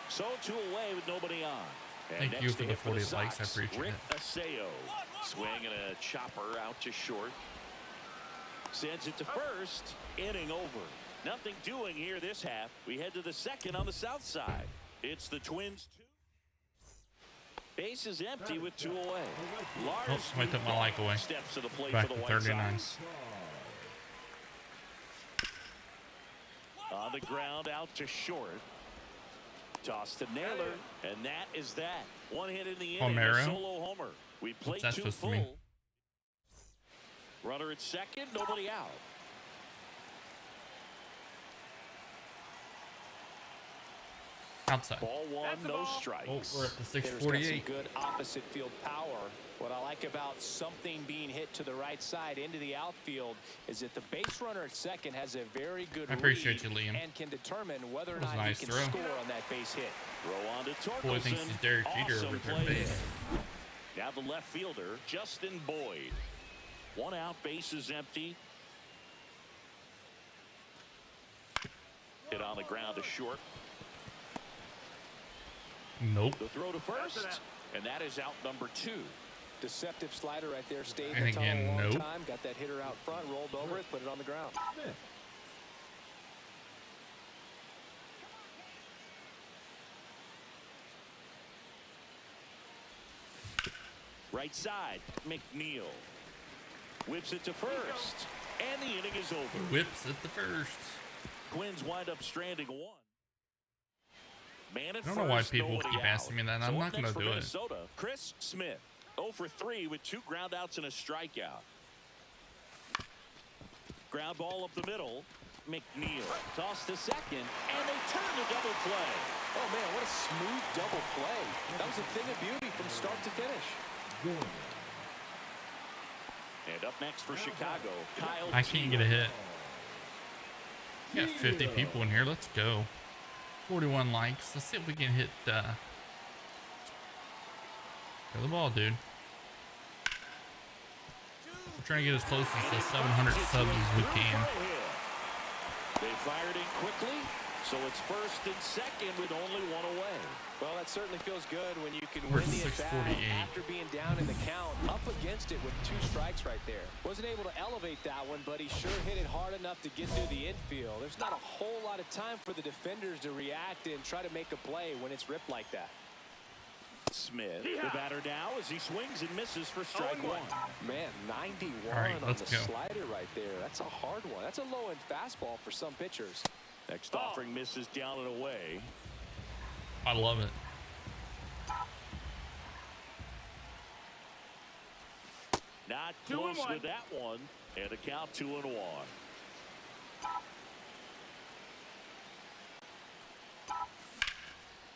So 2 away with nobody on. And Thank next you to for the hit 40 likes. I Sox, appreciate Rick it. Aseo. Swing and a chopper out to short. Sends it to first. Inning over. Nothing doing here this half. We head to the second on the south side. It's the Twins 2. Base is empty with 2 away. Lars Oh, somebody took my like away. steps to the plate Back for the to White 39. Sox. On the ground out to short. Toss to Naylor, and that is that. 1 hit in the inning, a Homero? solo homer. We played that 2 supposed to mean? full. Runner at second, nobody out. Outside. Ball 1, That's the no ball. strikes. Oh, we're at the Hitter's got some 648. good opposite field power. What I like about something being hit to the right side into the outfield is that the base runner at second has a very good I appreciate read you, Liam. and can determine whether or That was not a nice he can throw. score on that base hit. Throw on to Torkelson. Boy thinks he's Derek Jeter Awesome over third play base. there. Now the left fielder, Justin Boyd. 1 out, base is empty. Hit on the ground to short. Nope. The throw to first, and that is out number 2. Deceptive slider right there. Stayed in And the tunnel again, a long nope. time. Got that hitter out front, rolled over it, put it on the ground. Right side, McNeil. Whips it to first, and the inning is over. Whips at the first. Twins wind up stranding 1. Man at I don't know why first, people nobody keep out. asking me that. So I'm up not going next to for do it. Minnesota, Chris Smith, 0 for 3 with 2 groundouts and a strikeout. Ground ball up the middle. McNeil toss to second, and they turn the double play. Oh, man, what a smooth double play. That was a thing of beauty from start to finish. And up next for Chicago, Kyle I can't get a hit. We got 50 people in here. Let's go. 41 likes. Let's see if we can hit throw the ball, dude. We're trying to get as close as the 700 subs as we can. They fired in quickly, so it's first and second with only 1 away. Well, that certainly feels good when you can We're win the at-bat 648. after being down in the count, up against it with 2 strikes right there. Wasn't able to elevate that one, but he sure hit it hard enough to get through the infield. There's not a whole lot of time for the defenders to react and try to make a play when it's ripped like that. Smith, the batter now as he swings and misses for strike 1. Man, 91 All right, on let's the go. slider right there. That's a hard one. That's a low-end fastball for some pitchers. Next offering misses down and away. I love it. Not close with that one, and a count 2-1.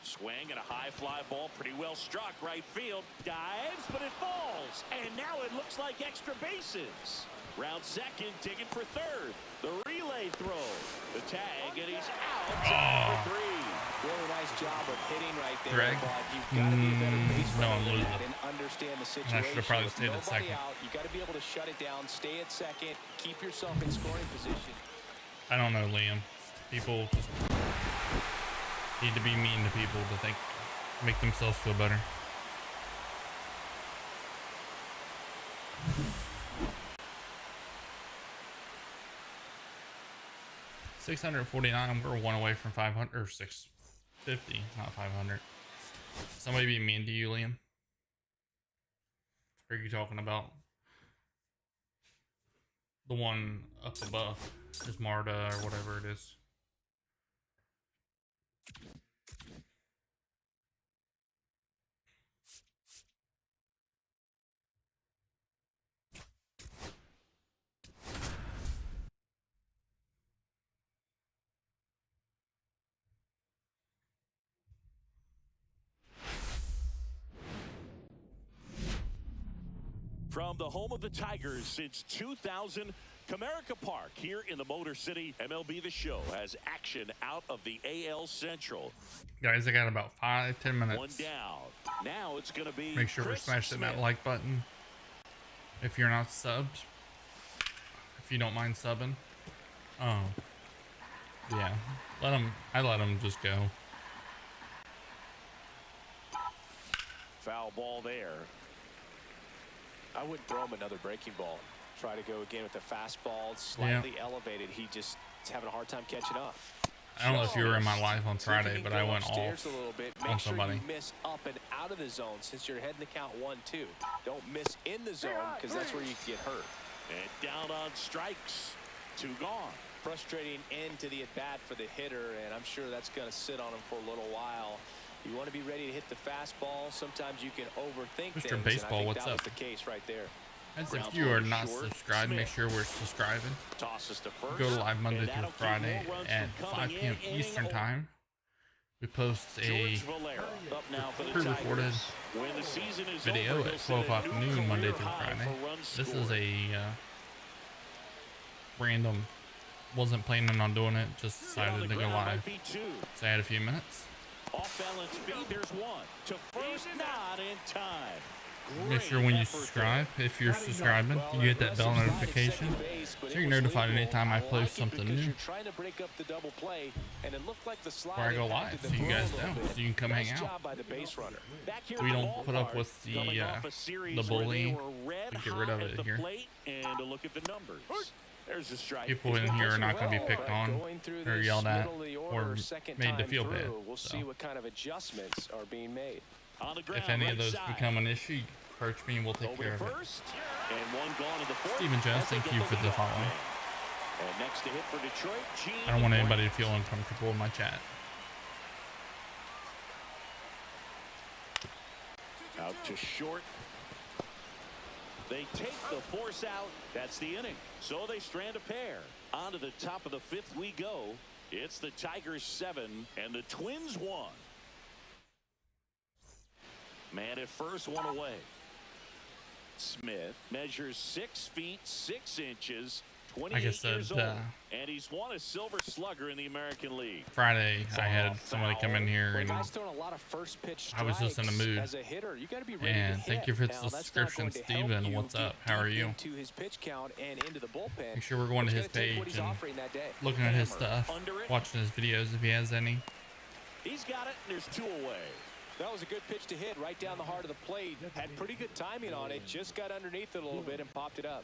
Swing and a high fly ball, pretty well struck, right field, dives, but it falls, and now it looks like extra bases. Round second, digging for third. The relay throw, the tag, and he's out. For 3. Really nice job of hitting right there, Greg? but you've got to be a better base No, runner I'm than losing. that and understand the And situation. I should have probably With stayed at nobody second. out, you got to be able to shut it down, stay at second, keep yourself in scoring position. I don't know, Liam. People just need to be mean to people to make themselves feel better. $649. We're 1 away from 500 or 650, not 500. Somebody be mean to you, Liam? Or are you talking about the one up above? Is Marta or whatever it is? From the home of the Tigers since 2000, Comerica Park here in the Motor City. MLB The Show has action out of the AL Central. Guys, I got about 5-10 minutes. 1 down. Now it's going to be Make sure we're Chris smashing that Smith. like button. If you're not subbed, if you don't mind subbing. Oh, yeah. I let them just go. Foul ball there. I wouldn't throw him another breaking ball. Try to go again with the fastball, slightly elevated. He just is having a hard time catching up. I don't know if you were in my live on See if you Friday, can but go I went upstairs off a little bit. on Make sure somebody. you miss up and out of the zone since you're heading to count 1-2. Don't miss in the zone because that's where you can get hurt. And down on strikes. 2 gone. Frustrating end to the at-bat for the hitter, and I'm sure that's going to sit on him for a little while. You want to be ready to hit the fastball. Sometimes you can overthink Mr. things, Baseball, and I think what's that up? was the case right there. As Ground if you ball are not short. subscribed, make Smith. sure we're subscribing. Tosses to first. Go live Monday and through that'll keep Friday more runs at from 5 coming p.m. in. Eastern Inning time. We post a George Valera up now for the pre-recorded Tigers. When the season is video over, at he'll 12 set a o'clock new noon Monday career through high Friday. for runs This scored. is a random. Wasn't planning on doing it. Just Hit on decided the to go ground live. might be 2. So I had a few minutes. Off balance feed, there's 1. To first, not in time. Make sure when you subscribe, if you're subscribing, you get that bell notification so you're notified anytime I post something new. Or I go live, so you guys know, so you can come hang out. We don't put up with the bullying. We get rid of it here. People in here are not going to be picked on or yelled at or made to feel bad. We'll see what kind of adjustments are being made. If any of those become an issue, approach me and we'll take care of it. Stephen Jones, thank you for the following. I don't want anybody to feel uncomfortable in my chat. Out to short. They take the force out. That's the inning. So they strand a pair. On to the top of the fifth we go. It's the Tigers 7 and the Twins 1. Man at first, one away. Smith measures 6 feet 6 inches, 28 years old, and he's won a Silver Slugger in the American League. Friday, I had somebody come in here and I was just in a mood. And thank you for the subscription, Steven. What's up? How are you? Make sure we're going to his page and looking at his stuff, watching his videos if he has any. He's got it, and there's 2 away. That was a good pitch to hit right down the heart of the plate. Had pretty good timing on it. Just got underneath it a little bit and popped it up.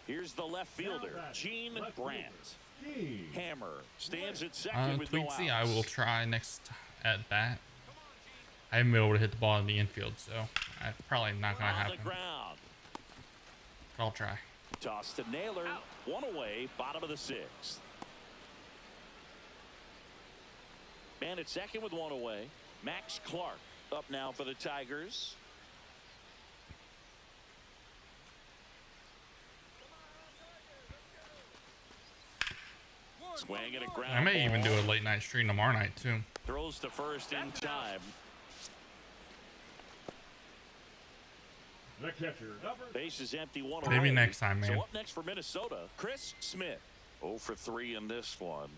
Here's the left fielder, Gene Brandt. Hammer stands at second with no outs. I will try next at bat. I haven't been able to hit the ball in the infield, so that's probably not going to happen. But I'll try. Toss to Naylor. 1 away, bottom of the 6th. Man at second with 1 away. Max Clark up now for the Tigers. Swing at a ground I may ball. even do a late night stream tomorrow night too. Throws to first in time. The catcher, Base is empty, 1 Maybe away. next time, man. So up next for Minnesota, Chris Smith. 0 for 3 in this one.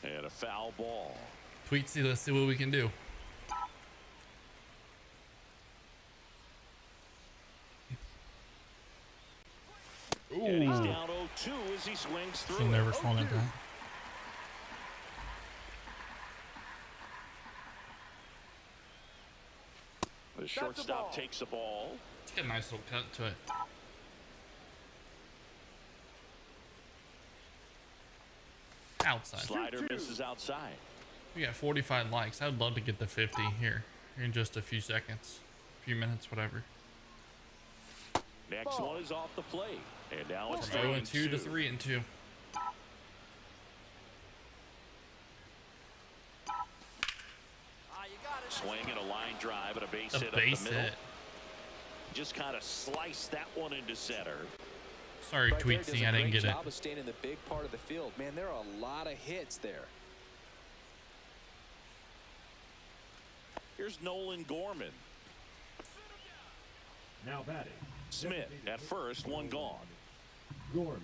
And a foul ball. Tweetsy, let's see what we can do. Ooh. And he's down 0-2 as he swings through. Should never swung at that. The shortstop takes the ball. Let's get a nice little cut to it. Outside. Slider misses outside. We got 45 likes. I would love to get the 50 here in just a few seconds, a few minutes, whatever. Next one is off the plate. And now it's 0-2 to 3-2. Swing and a line drive and a base hit Base up the middle. hit. Just kind of sliced that one into center. Sorry, Tweetsy, I didn't get it. Of staying in the big part of the field. Man, there are a lot of hits there. Here's Nolan Gorman. now batting. Smith at first, 1 gone. Gorman.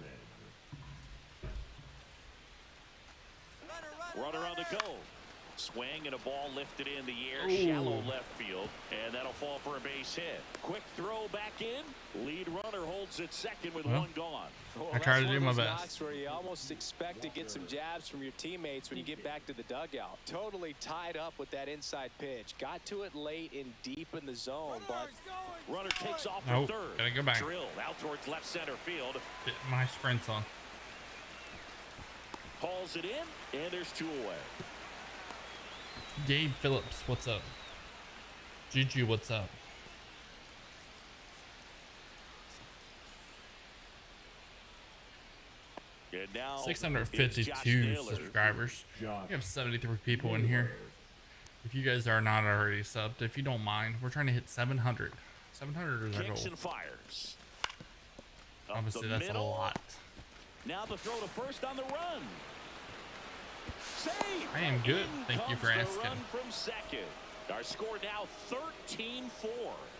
Runner on the go. Swing and a ball lifted in the air. Ooh. Shallow left field. And that'll fall for a base hit. Quick throw back in. Lead runner holds it second with 1 gone. Well, I try to that's do one my of those best. knocks where you almost expect to get some jabs from your teammates when you get back to the dugout. Totally tied up with that inside pitch. Got to it late and deep in the zone, but Runner takes off Nope, for third. gotta go back. Drilled out towards left center field. Get my sprints on. Hauls it in, and there's 2 away. Gabe Phillips, what's up? Juju, what's up? And now 652 subscribers. We have 73 people in here. If you guys are not already subbed, if you don't mind, we're trying to hit 700. 700 is our goal. Kicks and fires. Up Obviously, the that's a middle. lot. Now the throw to first on the run. Save. I am good. Thank you Comes for the asking. Run from second. Our score now 13-4.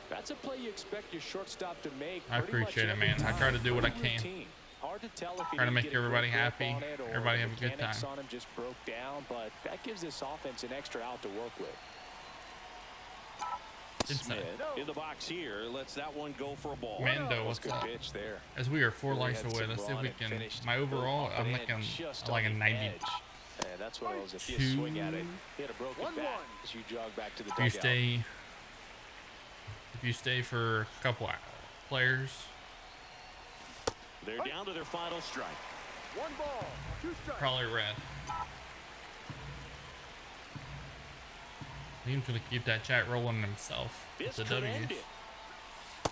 that's a play you expect your shortstop to make. I pretty much appreciate it, every man. I try to time. do what I Pretty can. routine. Hard to tell if he Trying to didn't make get a everybody great grip happy, on it, or everybody the have a good mechanics time. on him just broke down, but that gives this offense an extra out to work with. Smith in the box here lets that one go for a ball. Mando, what's Good up? pitch there. As we are 4 Really likes had away, some let's see if run we and can. finished My overall, up I'm and like in a, just like a on the 90. edge. And that's one of those, if you swing at it, hit a broken bat as you jog back to the dugout. If you stay for a couple players, They're down to their final strike. 1 ball, 2 strikes. probably red. He's gonna keep that chat rolling himself. It's This a could W. end it.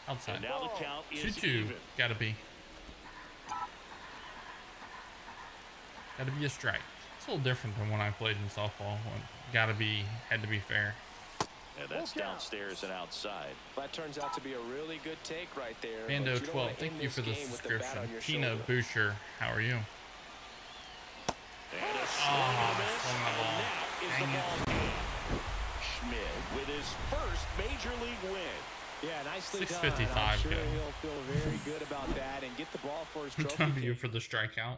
Outside. And now the count is Choo-choo. even. Gotta be a strike. It's a little different than when I played in softball. Had to be fair. And that's downstairs and outside. That turns out to be a really good take right there. but Mando you don't 12, wanna thank end you this for the game with the bat subscription. on your Tina shoulder. Boucher, how are you? And a swing and a miss. swung the ball. And that is Dang the it. ball game. Schmidt with his first major league win. Yeah, nicely 655 done. I'm sure good. he'll feel very good about that and get the ball for his trophy W case. for the strikeout.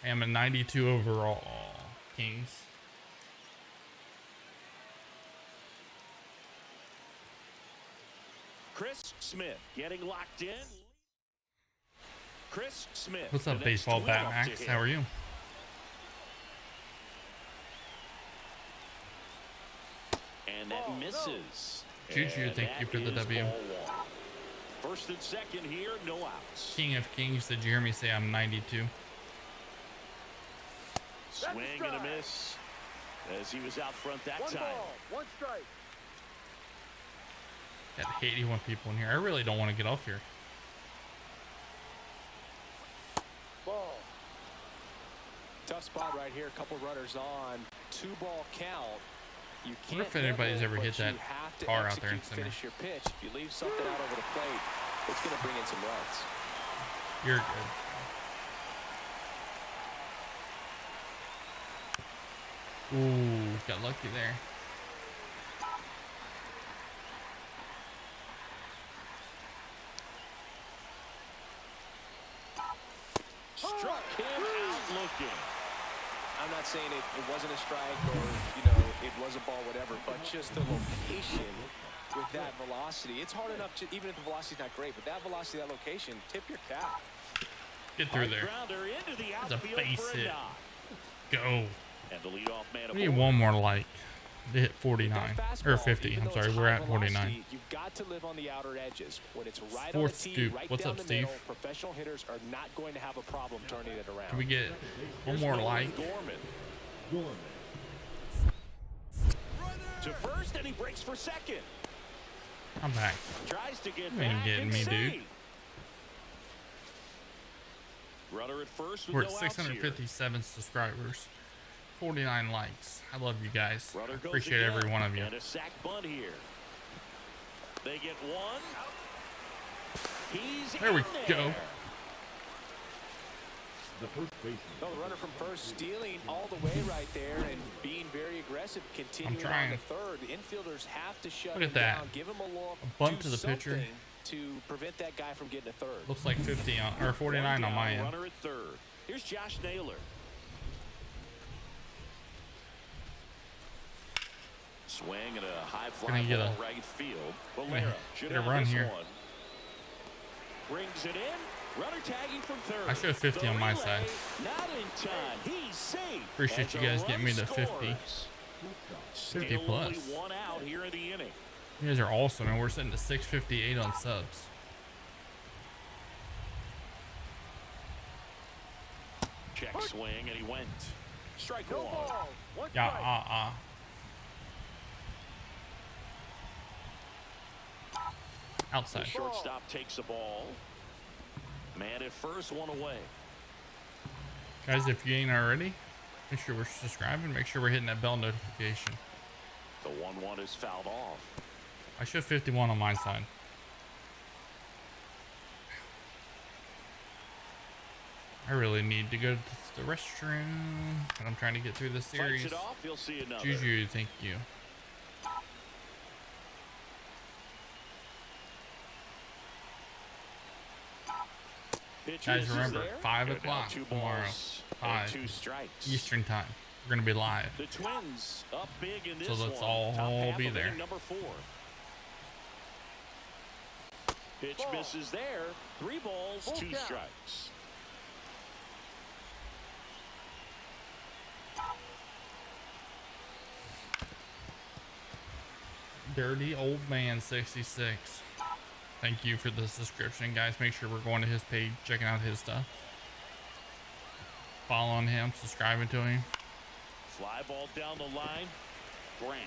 I am a 92 overall, Kings. Chris Smith getting locked in. Chris Smith. What's up, the next baseball leadoff bat to Max? hit. How are you? And that misses. Juju, And thank you that for the is W. ball 1. First and second here, no outs. King of Kings, did you hear me say I'm 92? Swing and a miss as he was out front that 1 time. ball, 1 strike. Got 81 people in here. I really don't want to get off here. Ball. Tough spot right here. A couple runners on. 2-ball count. You can't Wonder if anybody's handle ever it, hit but that you have to car out there in execute, center. finish your pitch. If you leave something out over the plate, it's going to bring in some runs. You're good. Ooh, got lucky there. Struck him out looking. I'm not saying it wasn't a strike or, it was a ball, whatever, but just the location with that velocity. It's hard enough to, even if the velocity's not great, but that velocity, that location, tip your cap. Get through there. Grounder into the That's a outfield base for a hit. knock. Go. And the leadoff man We need aboard. one more like to hit With 49 that or fastball, 50. even I'm though sorry, it's we're high at 49. velocity, you've got to live on the outer edges. When it's right Fourth on the tee, scoop. right What's down up, the Steve? middle, professional hitters are not going to have a problem turning it around. Can we get one Here's more Nolan like? Gorman Gorman. to first, and he breaks for second. I'm back. Tries to get You ain't back getting and me, dude. save. Runner at first with We're no at outs here. 657 subscribers. 49 likes. I love you guys. Runner I goes appreciate again, every one of you. And a sac bunt here. They get one. He's There we in go. there. The first baseman. No, the runner from first stealing all the way right there and being very aggressive, continuing on trying. to third. The infielders have to shut Look him at that. down, give him a look, A bunt do to the pitcher. something to prevent that guy from getting a third. Looks like 50 on or 49 One on my down, end. Runner at third. Here's Josh Naylor. Swing and a high fly Gonna get ball a- right field. gonna Valera should get a have run this here. one. Brings it in. Runner tagging from third. I showed 50 The on my relay, side. Not in time. He's safe. Appreciate as you a guys run getting me to 50. scores. 50 Still plus. only one out here in the inning. You guys are awesome, and we're sitting to 658 on subs. Check swing, and he went. Strike No one. ball, 1 Yeah, strike. Outside. Shortstop takes the ball. Man at first, one away. Guys, if you ain't already, make sure we're subscribing. Make sure we're hitting that bell notification. The 1-1 is fouled off. I show 51 on my side. I really need to go to the restroom, but I'm trying to get through this series. Fights it off. He'll see another. Juju, thank you. Pitch Guys, misses remember, there. 5 And now o'clock 2 tomorrow. balls and 5 2 strikes. Eastern time. We're going to be live. The Twins up big in this So let's one. all Top half be of there. inning number 4. Pitch Ball. misses there. 3 balls, Full 2 count. strikes. Dirty Old Man 66. Thank you for the subscription, guys. Make sure we're going to his page, checking out his stuff. Following him, subscribing to him. Fly ball down the line. Grant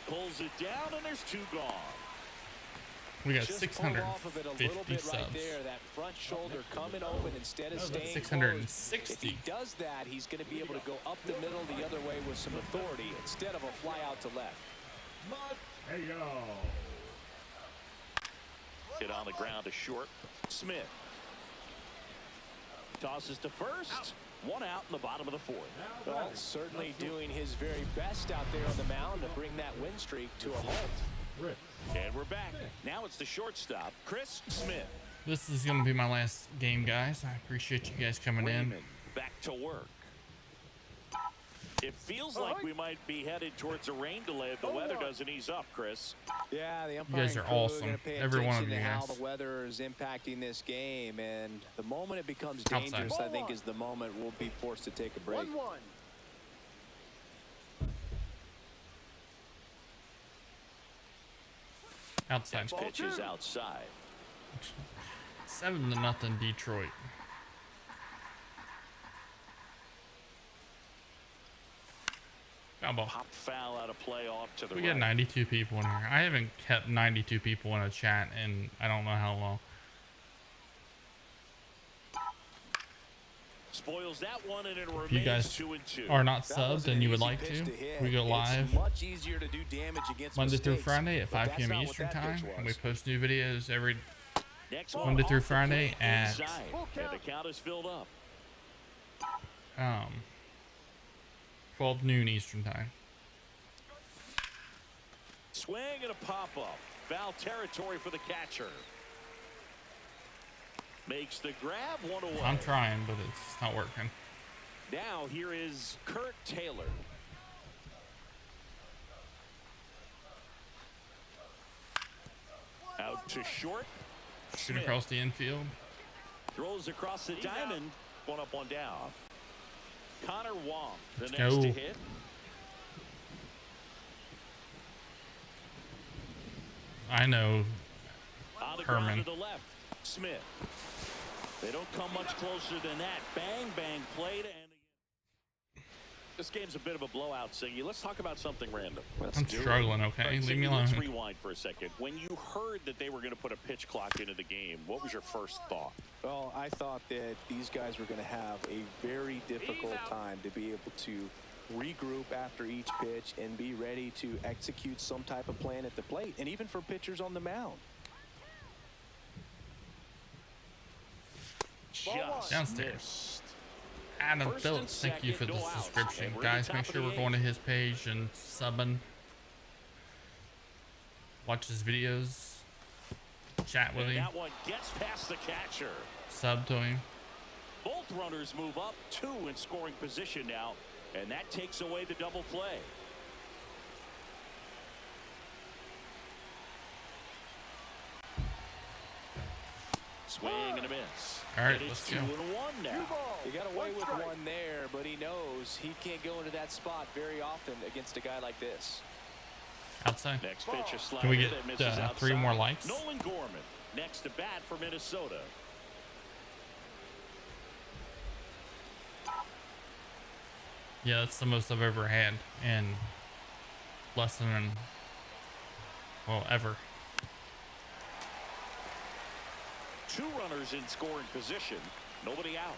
pulls it down, and there's 2 gone. We got Just pulled off of it a little 650 bit subs. right there. That front shoulder coming open instead of Oh, that's staying 660. closed. If he does that, he's going to be able to go up the middle the other way with some authority instead of a fly out to left. Mateo. Hit on the ground to short. Smith tosses to first. 1 out in the bottom of the 4th. Well, certainly doing his very best out there on the mound to bring that win streak to a halt. Chris. And we're back. Now it's the shortstop, Chris Smith. This is going to be my last game, guys. I appreciate you guys coming in. Raymond back to work. It feels like we might be headed towards a rain delay if the weather doesn't ease up, Chris. Yeah, the guys umpiring are crew awesome. gonna pay Every one of attention you to how guys. the weather is impacting this game, and the moment it becomes Outside. dangerous, I think, is the moment we'll be forced to take a break. 1-1. Outside. Next pitch is outside. 7-0 Detroit. Foul ball. Pop foul out of play off to the We right. got 92 people in here. I haven't kept 92 people in a chat in I don't know how long. Spoils that one, and it If you remains guys 2-2. are not That subbed wasn't and an you would easy like pitch to, hit. we go It's live much easier to do damage against Monday through mistakes, Friday at but 5 that's p.m. not what Eastern that time, pitch and we was. post new videos every Next Monday one through off the Friday plate at inside. And the count is filled up. 12 noon Eastern time. Swing and a pop-up. Foul territory for the catcher. Makes the grab, 1 away. I'm trying, but it's not working. Now here is Kurt Taylor. Out to short. Shoot Smith across the infield. throws across the diamond. 1 up, 1 down. Connor Wong, the next go. to hit. I know. On the Herman. ground to the left. Smith. They don't come much closer than that. Bang, bang, played. And this game's a bit of a blowout, Siggy. Let's talk about something random. I'm struggling, okay? All right, Leave me Siggy, alone. let's rewind for a second. When you heard that they were going to put a pitch clock into the game, what was your first thought? Well, I thought that these guys were going to have a very difficult time to be able to regroup after each pitch and be ready to execute some type of plan at the plate, and even for pitchers on the mound. Just Downstairs. missed. Adam First Phillips, and thank you for second, the no outs. subscription. And we're at Guys, the make top sure of we're the going to his page and subbing. Watch his videos. Chat with And him. that one gets past the catcher. Sub to him. Both runners move up 2 in scoring position now, and that takes away the double play. Swing and a miss. All right, And it's let's 2 go. and 1 now. He got away with strike. one there, but he knows he can't go into that spot very often against a guy like this. Outside. Next pitch a slider Can we get that misses 3 more outside. likes? Nolan Gorman next to bat for Minnesota. Yeah, that's the most I've ever had in less than, well, ever. 2 runners in scoring position. Nobody out.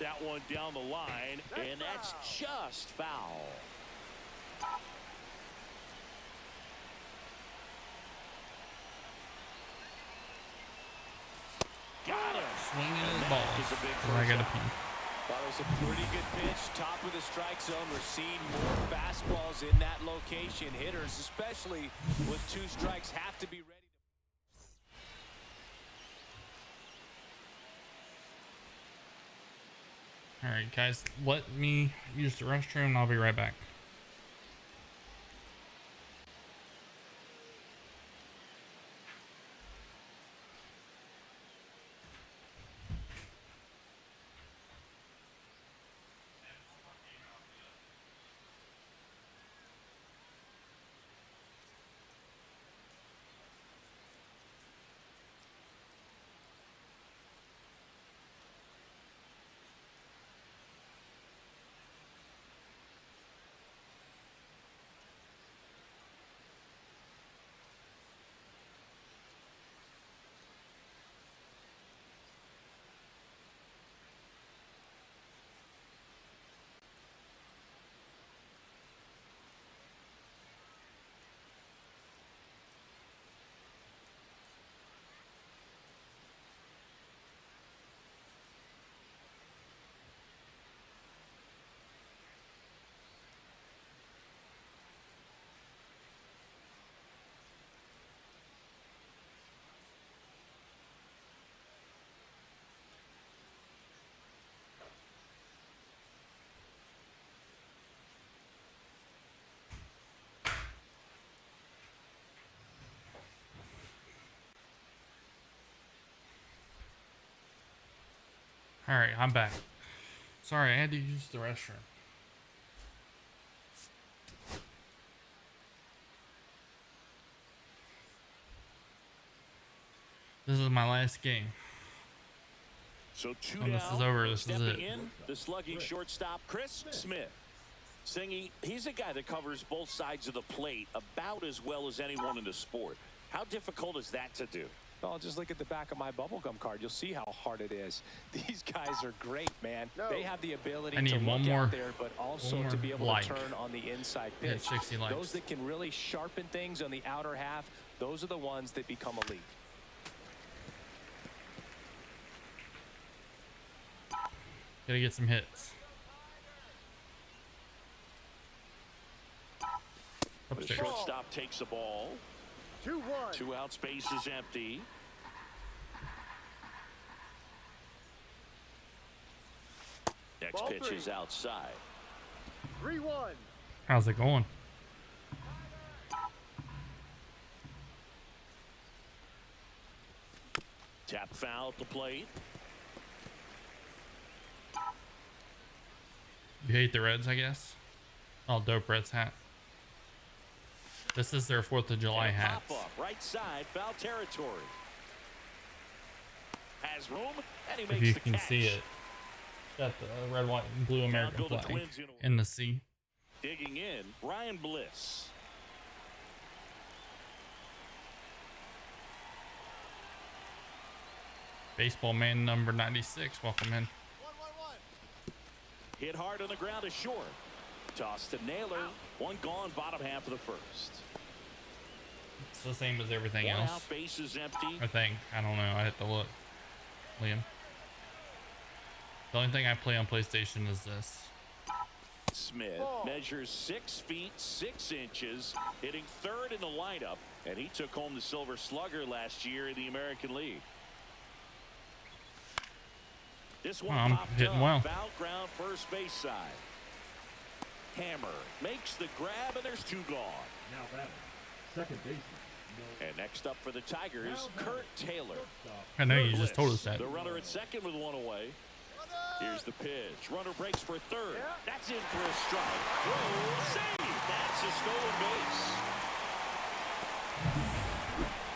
That one down the line, and that's just foul. Got him. Swinging And his that balls. is a big And I first got to out. pee. Well, it was a pretty good pitch, top of the strike zone. We're seeing more fastballs in that location. Hitters, especially with 2 strikes, have to be ready. All right, guys, let me use the restroom and I'll be right back. All right, I'm back. Sorry, I had to use the restroom. This is my last game. So 2 When down. this is over, this is Stepping it. in, the slugging shortstop, Chris Smith. Singy, he's a guy that covers both sides of the plate about as well as anyone in the sport. How difficult is that to do? Well, just look at the back of my bubblegum card. You'll see how hard it is. These guys are great, man. No. They have the ability I to need look one more- out there, but also one to more be able like. to turn on the inside Hit pitch. 60 likes. Those that can really sharpen things on the outer half, those are the ones that become elite. Gotta get some hits. The Upstairs. shortstop takes the ball. 2-1. 2 out, space is empty. Next Ball pitch 3. is outside. 3-1. How's it going? Tap foul at the plate. You hate the Reds, I guess? Oh, dope Reds hat. This is their 4th of July And a hat. pop-up, right side, foul territory. Has room, and he If makes you the can catch. see it. Got the red, white, and blue American Build the flag Twins in a- in the sea. Digging in, Ryan Bliss. Baseball man number 96. Welcome in. Hit hard on the ground is short. Toss to Naylor. One gone, bottom half of the first. It's the same as everything One else. out, base is empty. I think. I don't know. I have to look. Liam. The only thing I play on PlayStation is this. Smith measures 6 feet 6 inches, hitting 3rd in the lineup, and he took home the Silver Slugger last year in the American League. This one I'm popped hitting up, well. foul ground, first base side. Hammer makes the grab, and there's 2 gone. Now batting, second baseman. And next up for the Tigers, Kurt Taylor. I know you just told us that. The runner at second with 1 away. Here's the pitch. Runner breaks for 3rd. That's in for a strike. Whoa, save! That's a stolen base.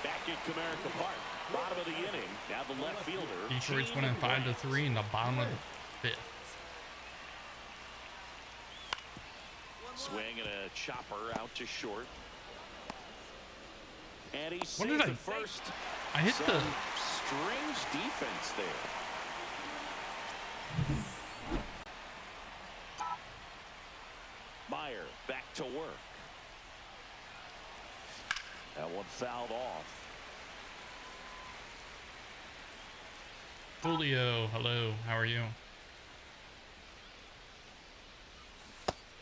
Back in Comerica Park. Bottom of the inning. Now the left fielder. Detroit's Gene winning Bryant. 5-3 in the bottom of the 5th. Swing and a chopper out to short. And he What saves did I the say? first. I hit Some the... strange defense there. Meyer back to work. That one fouled off. Julio, hello. How are you?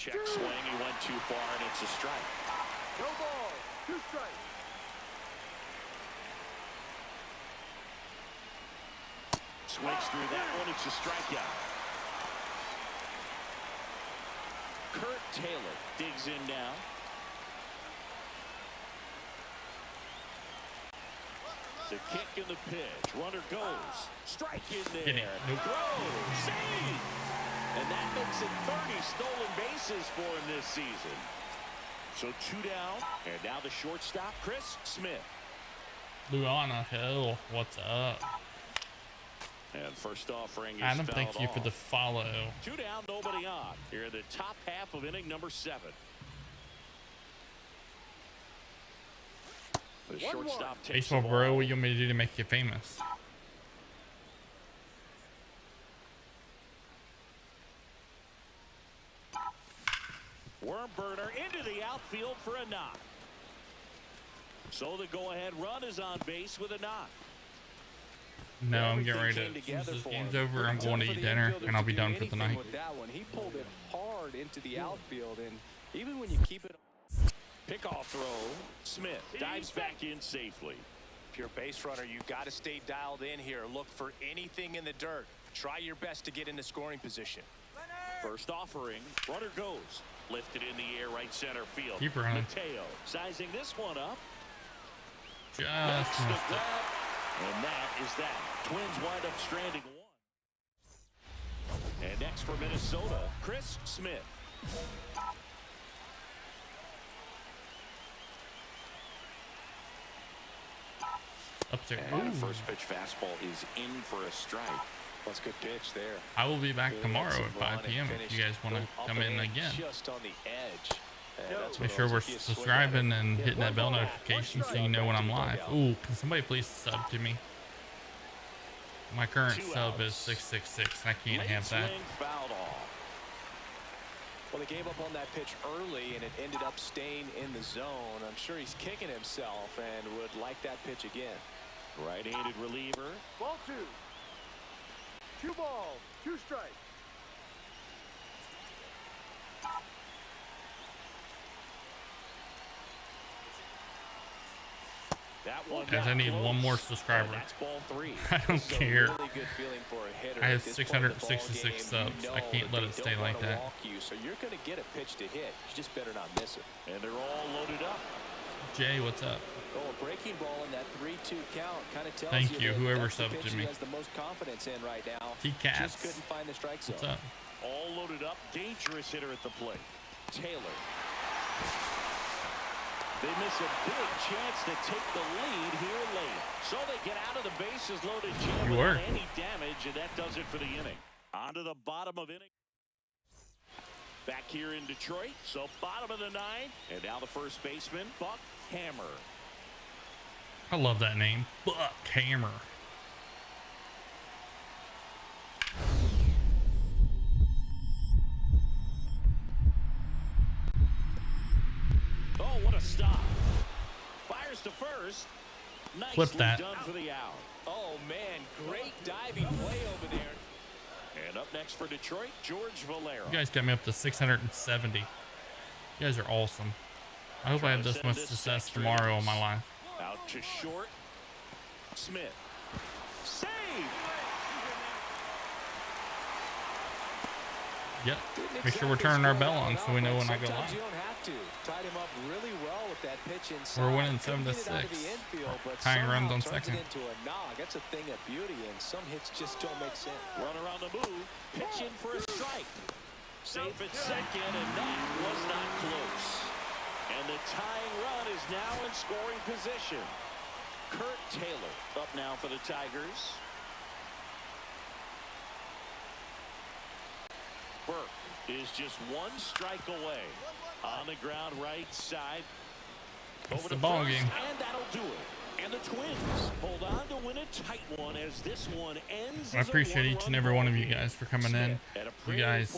check swing. He went too far, and it's a strike. No ball. 2 strikes. Swings through that one. It's a strikeout. Kurt Taylor digs in now. The kick and the pitch. Runner goes. Strike in there. Nope. Throw. Save. And that makes it 30 stolen bases for him this season. So 2 down. And now the shortstop, Chris Smith. Luana Hill, what's up? And first offering is Adam, fouled thank you for the off. follow. 2 down, nobody on. Here in the top half of inning number 7. The 1-1. shortstop takes Baseball the bro, ball. what do you want me to do to make you famous? Worm burner into the outfield for a knock. So the go-ahead run is on base with a knock. No, I'm Everything getting ready came to. As together this for game's him. over, I'm Tough going to for eat the dinner, infielder and I'll to be do done for the anything night. with that one. He pulled it hard into the outfield, and even when you keep it. Pickoff throw. Smith dives back in safely. If you're a base runner, you got to stay dialed in here. Look for anything in the dirt. Try your best to get into scoring position. First offering. Runner goes. Lifted in the air, right center field. Keep running. Mateo sizing this one up. Just Makes the missed it. grab. And that is that. Twins wind up stranding 1. And next for Minnesota, Chris Smith. Up there. And Ooh. the first pitch fastball is in for a strike. That's a good pitch there. I will be back Good tomorrow at exit run 5 p.m. and if you guys want finish to come in up and again. Just on the edge. And that's Make what sure we're if you swing at subscribing it, and get hitting that one bell ball, notification one so you know when I'm strike live. to the Ooh, can somebody please sub to me? My current 2 sub is outs. 666, and I can't Late have that. swing, fouled off. Well, they gave up on that pitch early, and it ended up staying in the zone. I'm sure he's kicking himself and would like that pitch again. Right-handed reliever. Ball 2. 2 balls. 2 strikes. That one Guys, I need close. one more subscriber. And that's ball 3. I don't This is a care. really good feeling for a hitter. I have At this point in the 666 ball game, subs. you I know can't let that it they stay don't like wanna that. walk you, so you're going to get a pitch to hit. You just better not miss it. And they're all loaded up. Jay, what's up? Oh, a breaking ball in that 3-2 count kind of tells Thank you, that whoever that's the subbed to pitch me. He has the most confidence in right now. T-Cats. Just couldn't find the strike zone. What's up? All loaded up. Dangerous hitter at the plate. Taylor. They miss a big chance to take the lead here late. So they get out of the bases loaded jam You without were. any damage, and that does it for the inning. On to the bottom of inning. Back here in Detroit. So bottom of the 9th. And now the first baseman, Buck Hammer. I love that name. Buck Hammer. Oh, what a stop. Fires to first. Nicely Clip that. done for the out. Oh, man, great diving play over there. And up next for Detroit, George Valera. You guys got me up to 670. You guys are awesome. I hope I have this much success tomorrow in my life. Out to short. Smith. Save! Yep. Didn't Make sure we're exactly turning our score bell that on one so we out, know but when I go sometimes live. you don't have to. Tied him up really well with that pitch inside. We're winning Couldn't 7-6. get it out of the infield, but Tying runs somehow on turns second. it into a nog. That's a thing of beauty, and some hits just don't make sense. Runner on the move. Pitching for a strike. Safe at second, and that was not close. And the tying run is now in scoring position. Kurt Taylor up now for the Tigers. Burke is just 1 strike away. On the ground right side. It's Over the to ball first, game. and that'll do it. And the Twins hold on to win a tight one as this one ends. I appreciate each and every one of you guys for coming in. You guys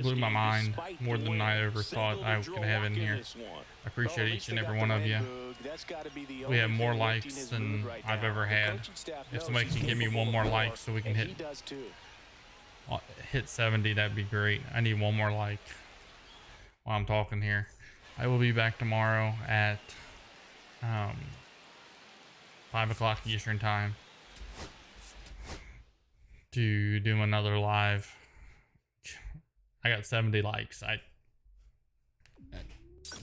blew my mind more than I ever thought I could have in here. I appreciate each and every one of you. We have more likes than I've ever had. If somebody can give me one more like so we can hit 70, that'd be great. I need one more like. while I'm talking here. I will be back tomorrow at 5 o'clock Eastern time to do another live. I got 70 likes. I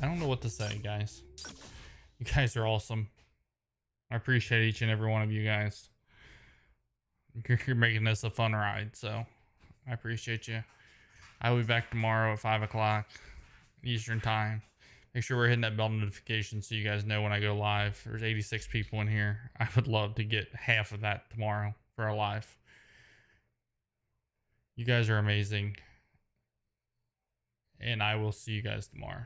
don't know what to say, guys. You guys are awesome. I appreciate each and every one of you guys. You're making this a fun ride, so I appreciate you. I will be back tomorrow at 5 o'clock Eastern time. Make sure we're hitting that bell notification so you guys know when I go live. There's 86 people in here. I would love to get half of that tomorrow for our live. You guys are amazing. And I will see you guys tomorrow.